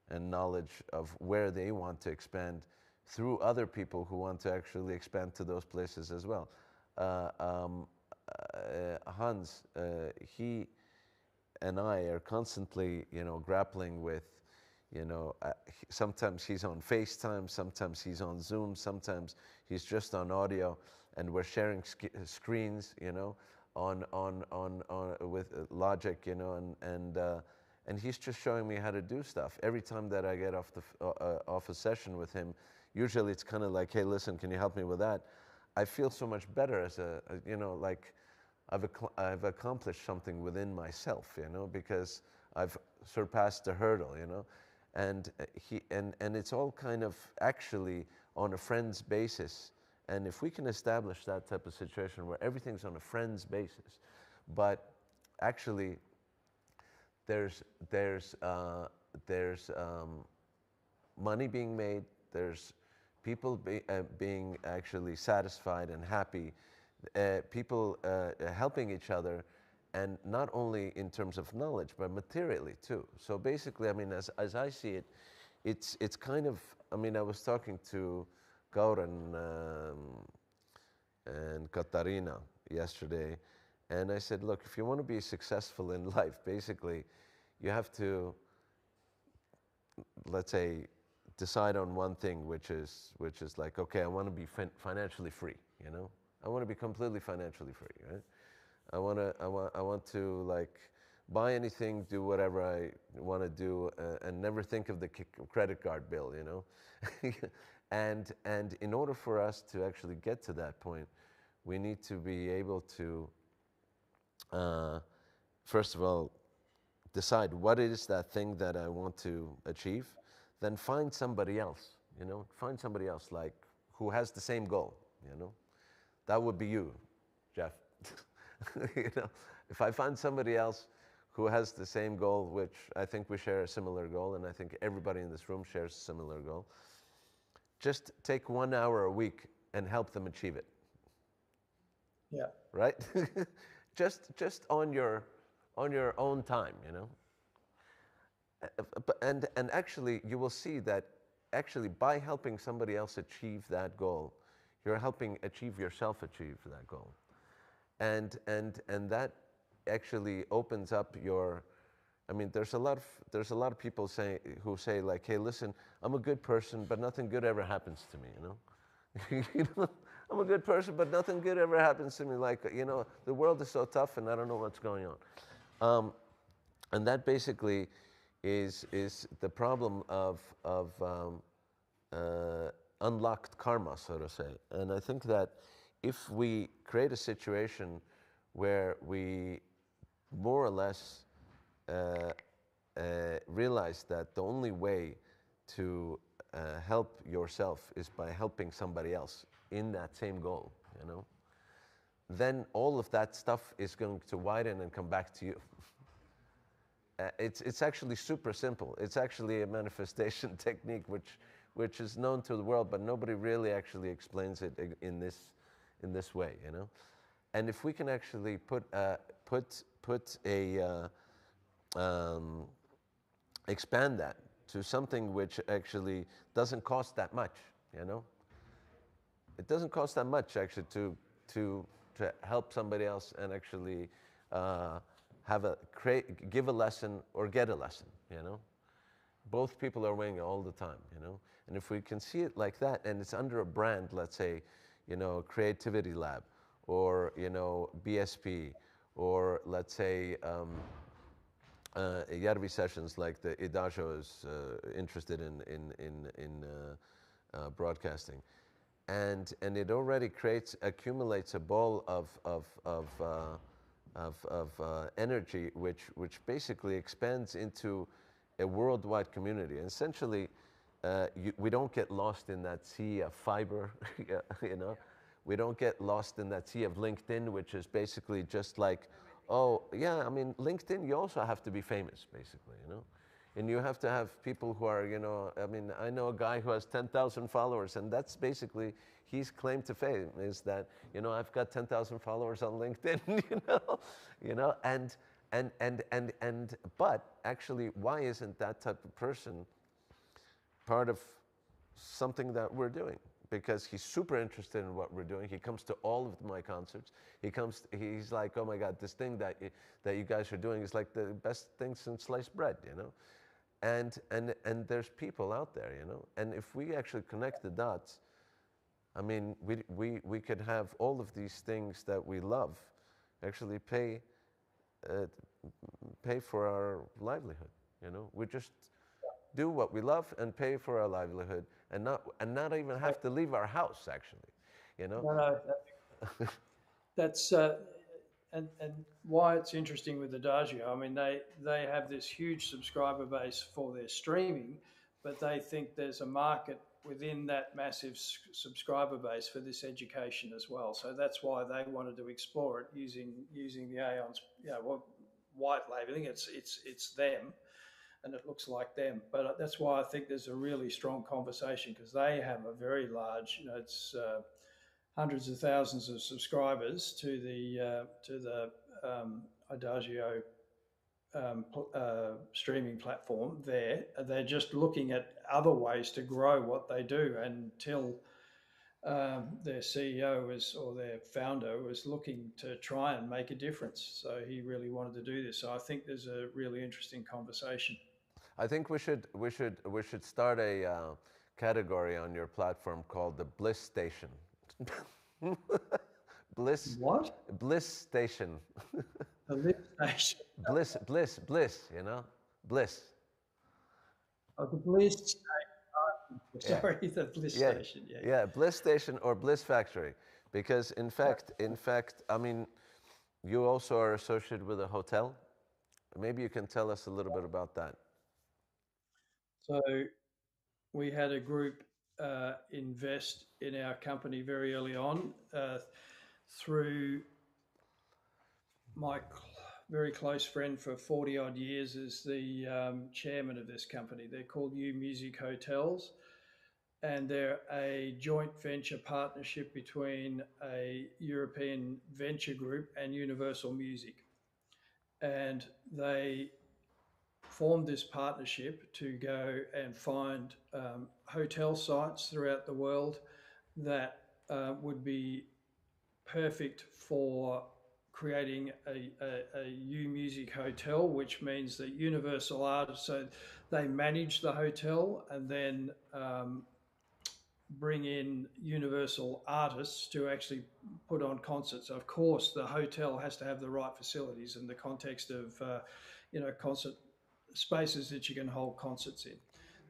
[SPEAKER 2] and knowledge of where they want to expand through other people who want to actually expand to those places as well. Hans, he and I are constantly, you know, grappling with, you know, sometimes he's on FaceTime, sometimes he's on Zoom, sometimes he's just on audio, and we're sharing screens, you know, on with Logic, you know, and he's just showing me how to do stuff. Every time that I get off a session with him, usually it's kind of like, hey, listen, can you help me with that? I feel so much better as you know, like I've accomplished something within myself, you know, because I've surpassed the hurdle, you know, and it's all kind of actually on a friend's basis. And if we can establish that type of situation where everything's on a friend's basis, but actually there's money being made, there's people being actually satisfied and happy, people helping each other, and not only in terms of knowledge, but materially too. So basically, I mean, as I see it, it's kind of, I mean, I was talking to Gauran and Katarina yesterday, and I said, look, if you want to be successful in life, basically, you have to, let's say, decide on one thing, which is like, okay, I want to be financially free, you know? I want to be completely financially free, right? I want to like buy anything, do whatever I want to do, and never think of the credit card bill, you know? and in order for us to actually get to that point, we need to be able to, first of all, decide what is that thing that I want to achieve, then find somebody else, you know, find somebody else like who has the same goal, you know. That would be you, Jeff. You know, if I find somebody else who has the same goal, which I think we share a similar goal, and I think everybody in this room shares a similar goal, just take 1 hour a week and help them achieve it.
[SPEAKER 3] Yeah.
[SPEAKER 2] Right? just on your own time, you know. And actually, you will see that actually by helping somebody else achieve that goal, you're helping yourself achieve that goal. And that actually opens up your, I mean, there's a lot of people who say like, hey, listen, I'm a good person, but nothing good ever happens to me, you know? You know, I'm a good person, but nothing good ever happens to me. Like, you know, the world is so tough and I don't know what's going on. And that basically is the problem of unlocked karma, so to say. And I think that if we create a situation where we more or less realize that the only way to help yourself is by helping somebody else in that same goal, you know, then all of that stuff is going to widen and come back to you. It's actually super simple. It's actually a manifestation technique which is known to the world, but nobody really actually explains it in this way, you know. And if we can actually expand that to something which actually doesn't cost that much, you know. It doesn't cost that much actually to help somebody else and actually give a lesson or get a lesson, you know. Both people are winning all the time, you know. And if we can see it like that, and it's under a brand, let's say, you know, Creativity Lab, or, you know, BSP, or let's say Järvi sessions like the Idagio is interested in broadcasting, and it already accumulates a ball of energy, which basically expands into a worldwide community. And essentially, we don't get lost in that sea of fiber, you know. We don't get lost in that sea of LinkedIn, which is basically just like, oh, yeah, I mean, LinkedIn, you also have to be famous, basically, you know. And you have to have people who are, you know, I mean, I know a guy who has 10,000 followers, and that's basically his claim to fame is that, you know, I've got 10,000 followers on LinkedIn, but actually, why isn't that type of person part of something that we're doing? Because he's super interested in what we're doing. He comes to all of my concerts. He's like, oh my God, this thing that you guys are doing is like the best thing since sliced bread, you know? And there's people out there, you know? And if we actually connect the dots, I mean, we could have all of these things that we love actually pay for our livelihood, you know? We just do what we love and pay for our livelihood, and not even have to leave our house, actually, you know.
[SPEAKER 3] No, that's and why it's interesting with Adagio. I mean, they have this huge subscriber base for their streaming, but they think there's a market within that massive subscriber base for this education as well. So that's why they wanted to explore it using the Aeyons, you know, white labeling. It's them, and it looks like them. But that's why I think there's a really strong conversation, because they have a very large, you know, it's hundreds of thousands of subscribers to the Adagio streaming platform there. They're just looking at other ways to grow what they do until their CEO or their founder was looking to try and make a difference. So he really wanted to do this. So I think there's a really interesting conversation.
[SPEAKER 2] I think we should start a category on your platform called the Bliss Station. Bliss.
[SPEAKER 3] What?
[SPEAKER 2] Bliss Station.
[SPEAKER 3] The lift station.
[SPEAKER 2] Bliss. You know, bliss.
[SPEAKER 3] Oh, the Bliss Station. Oh, sorry, the Bliss Station.
[SPEAKER 2] Yeah, Bliss Station or Bliss Factory, because in fact, I mean, you also are associated with a hotel. Maybe you can tell us a little bit about that.
[SPEAKER 3] So we had a group invest in our company very early on through my very close friend for 40 odd years is the chairman of this company. They're called U Music Hotels, and they're a joint venture partnership between a European venture group and Universal Music. And they formed this partnership to go and find hotel sites throughout the world that would be perfect for creating a U Music hotel, which means that Universal artists, so they manage the hotel and then bring in Universal artists to actually put on concerts. Of course, the hotel has to have the right facilities in the context of, concert spaces that you can hold concerts in.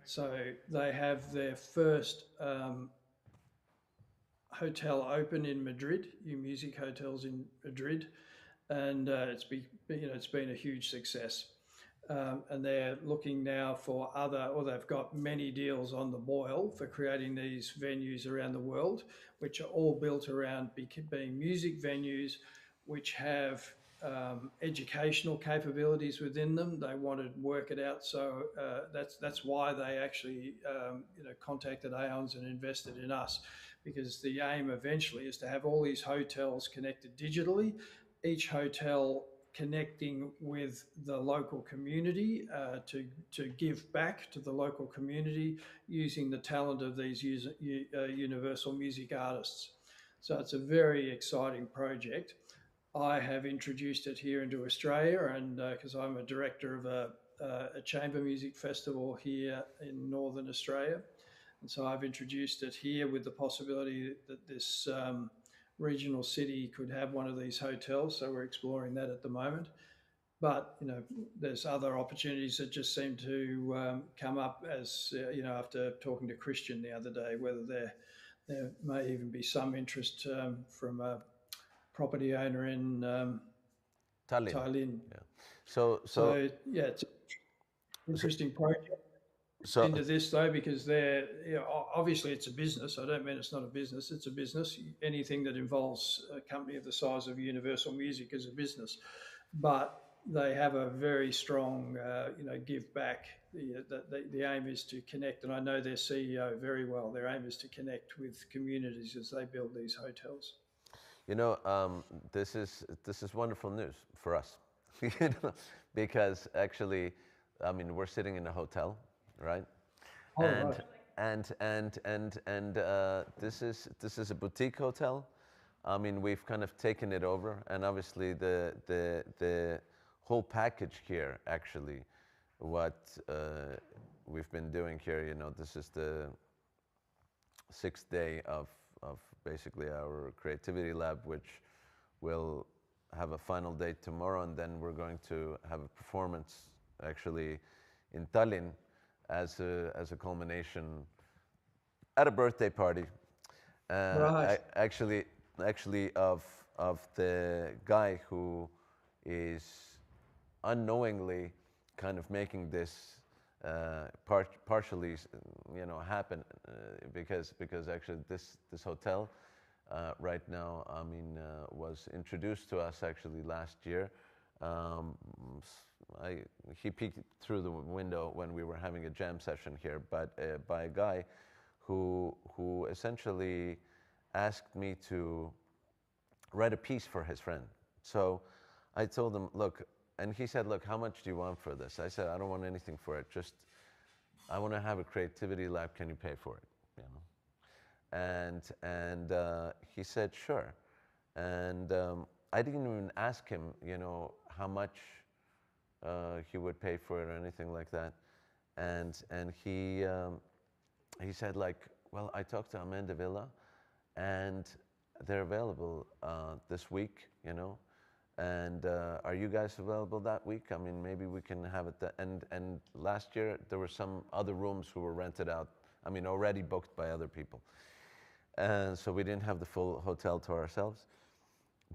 [SPEAKER 3] So they have their first hotel open in Madrid, U Music Hotels in Madrid, and it's been a huge success. And they're looking now for they've got many deals on the boil for creating these venues around the world, which are all built around being music venues, which have educational capabilities within them. They want to work it out, so that's why they actually contacted Aeyons and invested in us, because the aim eventually is to have all these hotels connected digitally, each hotel connecting with the local community to give back to the local community using the talent of these Universal Music artists. So it's a very exciting project. I have introduced it here into Australia, and because I'm a director of a chamber music festival here in Northern Australia, and so I've introduced it here with the possibility that this regional city could have one of these hotels. So we're exploring that at the moment. but there's other opportunities that just seem to come up as after talking to Christian the other day, whether there may even be some interest from a property owner in Tallinn.
[SPEAKER 2] Yeah. So
[SPEAKER 3] yeah, it's an interesting project.
[SPEAKER 2] so
[SPEAKER 3] Into this though, because they're obviously it's a business. I don't mean it's not a business. It's a business. Anything that involves a company of the size of Universal Music is a business, but they have a very strong, give back. The aim is to connect, and I know their CEO very well. Their aim is to connect with communities as they build these hotels.
[SPEAKER 2] This is wonderful news for us, because actually, I mean, we're sitting in a hotel, right?
[SPEAKER 3] Oh,
[SPEAKER 2] and
[SPEAKER 3] right.
[SPEAKER 2] and this is a boutique hotel. I mean, we've kind of taken it over, and obviously the whole package here, actually, what we've been doing here. This is the 6th day of basically our creativity lab, which will have a final date tomorrow, and then we're going to have a performance actually in Tallinn as a culmination at a birthday party.
[SPEAKER 3] Right.
[SPEAKER 2] Actually of the guy who is unknowingly kind of making this partially, happen, because actually this hotel right now, I mean, was introduced to us actually last year. He peeked through the window when we were having a jam session here, but by a guy who essentially asked me to write a piece for his friend. So I told him, look, and he said, look, how much do you want for this? I said, I don't want anything for it. Just, I want to have a creativity lab. Can you pay for it? And he said, sure. And I didn't even ask him, how much he would pay for it or anything like that. And he said, like, well, I talked to Amanda Villa, and they're available this week, and are you guys available that week? I mean, maybe we can have it. And last year there were some other rooms who were rented out. I mean, already booked by other people, and so we didn't have the full hotel to ourselves.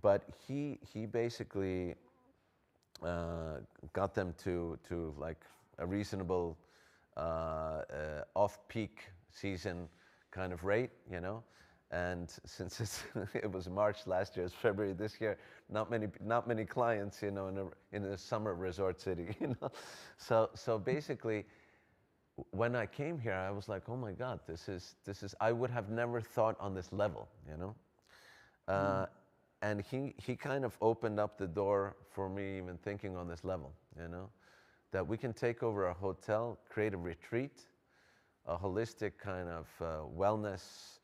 [SPEAKER 2] But he basically got them to like a reasonable off-peak season kind of rate, And since it was March last year, it's February this year, not many clients, in a summer resort city, So basically, when I came here, I was like, oh my God, this is. I would have never thought on this level, And he kind of opened up the door for me even thinking on this level, that we can take over a hotel, create a retreat, a holistic kind of wellness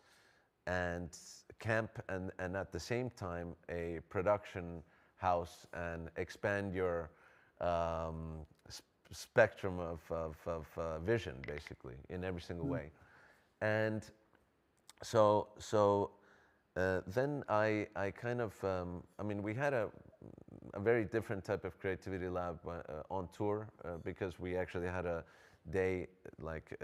[SPEAKER 2] and camp, and at the same time a production house, and expand your spectrum of vision, basically, in every single way. And so then I kind of, I mean, we had a very different type of creativity lab on tour, because we actually had a day, like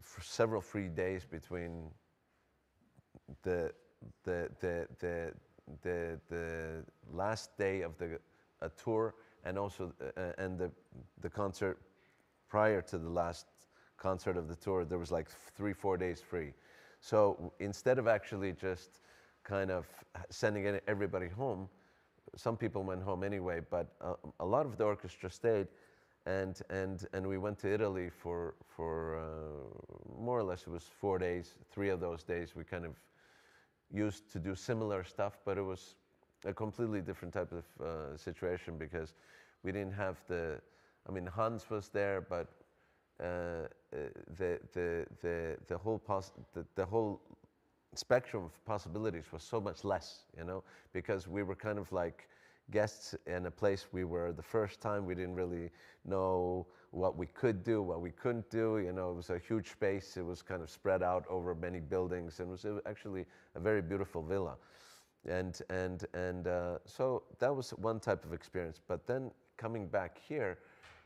[SPEAKER 2] for several free days between the last day of a tour, and also and the concert prior to the last concert of the tour. There was like 3-4 days free. So instead of actually just kind of sending everybody home, some people went home anyway, but a lot of the orchestra stayed. And we went to Italy for more or less, it was 4 days. 3 of those days we kind of used to do similar stuff, but it was a completely different type of situation, because we didn't have I mean, Hans was there, but the whole spectrum of possibilities was so much less, because we were kind of like guests in a place. We were the first time. We didn't really know what we could do, what we couldn't do. It was a huge space. It was kind of spread out over many buildings, and it was actually a very beautiful villa. So that was one type of experience. But then coming back here,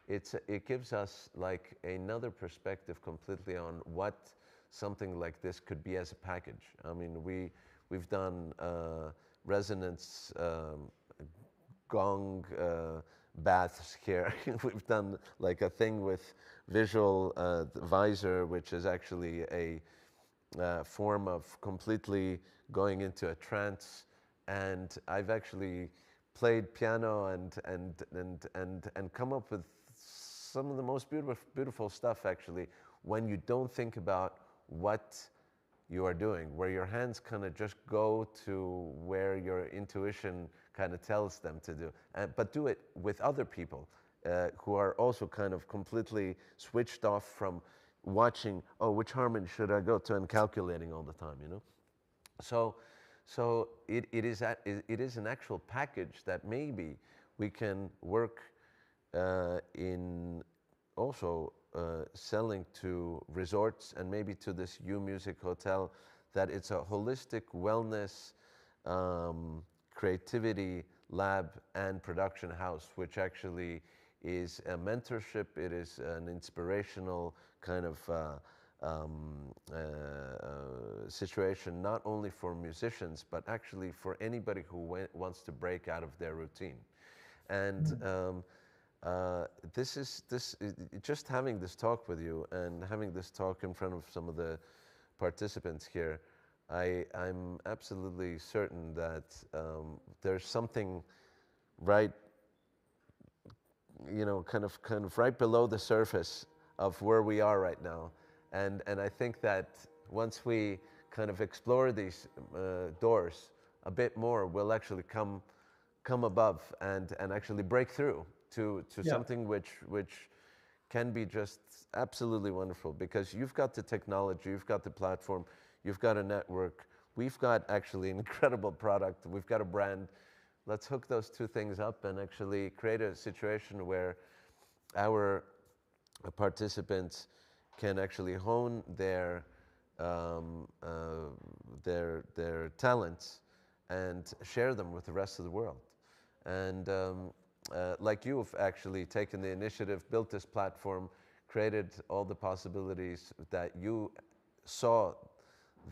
[SPEAKER 2] it gives us like another perspective completely on what something like this could be as a package. I mean, we've done resonance gong baths here. We've done like a thing with visual visor, which is actually a form of completely going into a trance. And I've actually played piano and come up with some of the most beautiful stuff actually when you don't think about what you are doing, where your hands kind of just go to where your intuition kind of tells them to do, but do it with other people who are also kind of completely switched off from watching, oh, which harmony should I go to, and calculating all the time, you know? So it is an actual package that maybe we can work in also selling to resorts and maybe to this U Music Hotel, that it's a holistic wellness, creativity lab and production house, which actually is a mentorship. It is an inspirational kind of situation, not only for musicians, but actually for anybody who wants to break out of their routine. And just having this talk with you and having this talk in front of some of the participants here, I'm absolutely certain that there's something right, you know, kind of right below the surface of where we are right now. And I think that once we kind of explore these doors a bit more, we'll actually come above and actually break through to something which can be just absolutely wonderful, because you've got the technology, you've got the platform, you've got a network, we've got actually an incredible product, we've got a brand. Let's hook those two things up and actually create a situation where our participants can actually hone their talents and share them with the rest of the world. And like you've actually taken the initiative, built this platform, created all the possibilities that you saw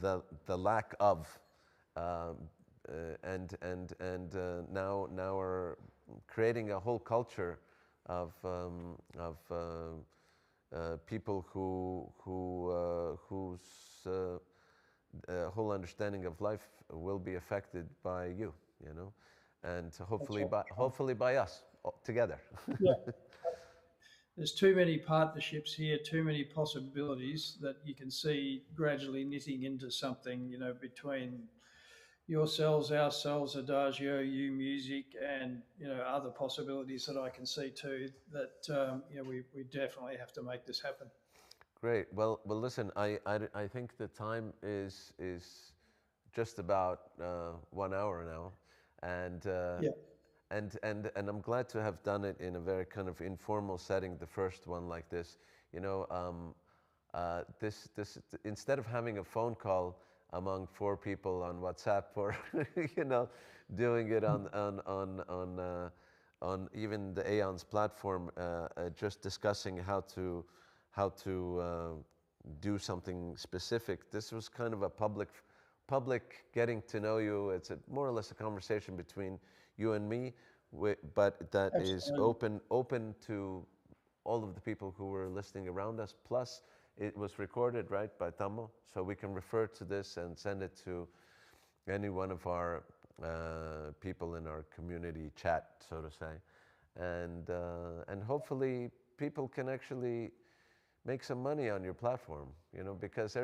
[SPEAKER 2] the lack of, and now are creating a whole culture of people whose whole understanding of life will be affected by you, you know, and hopefully by us together.
[SPEAKER 3] Yeah. There's too many partnerships here, too many possibilities that you can see gradually knitting into something, you know, between yourselves, ourselves, Adagio, U Music, and, you know, other possibilities that I can see too, that, you know, we definitely have to make this happen.
[SPEAKER 2] Great. Well, listen, I think the time is just about 1 hour now, and
[SPEAKER 3] Yeah.
[SPEAKER 2] and I'm glad to have done it in a very kind of informal setting, the first one like this. You know, this instead of having a phone call among 4 people on WhatsApp, or you know, doing it on even the Aeyons platform, just discussing how to do something specific. This was kind of a public getting to know you. It's more or less a conversation between you and me, but that is open to all of the people who were listening around us. Plus, it was recorded, right, by Tammo, so we can refer to this and send it to any one of our people in our community chat, so to say, and hopefully people can actually make some money on your platform, you know, because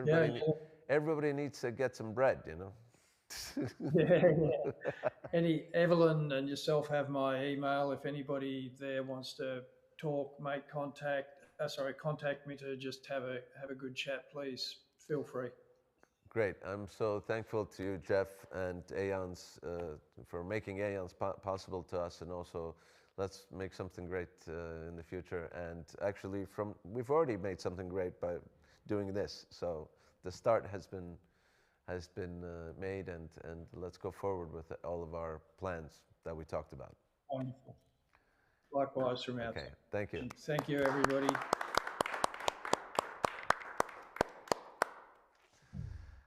[SPEAKER 2] everybody needs to get some bread, you know.
[SPEAKER 3] Yeah. Evelyn and yourself have my email. If anybody there wants to talk, make contact me to just have a good chat, please feel free.
[SPEAKER 2] Great. I'm so thankful to you, Jeff, and Aeyons for making Aeyons possible to us, and also let's make something great in the future. And actually, we've already made something great by doing this. So the start has been has been made, and let's go forward with all of our plans that we talked about.
[SPEAKER 3] Wonderful. Likewise from our
[SPEAKER 2] Okay, thank you.
[SPEAKER 3] Thank you, everybody.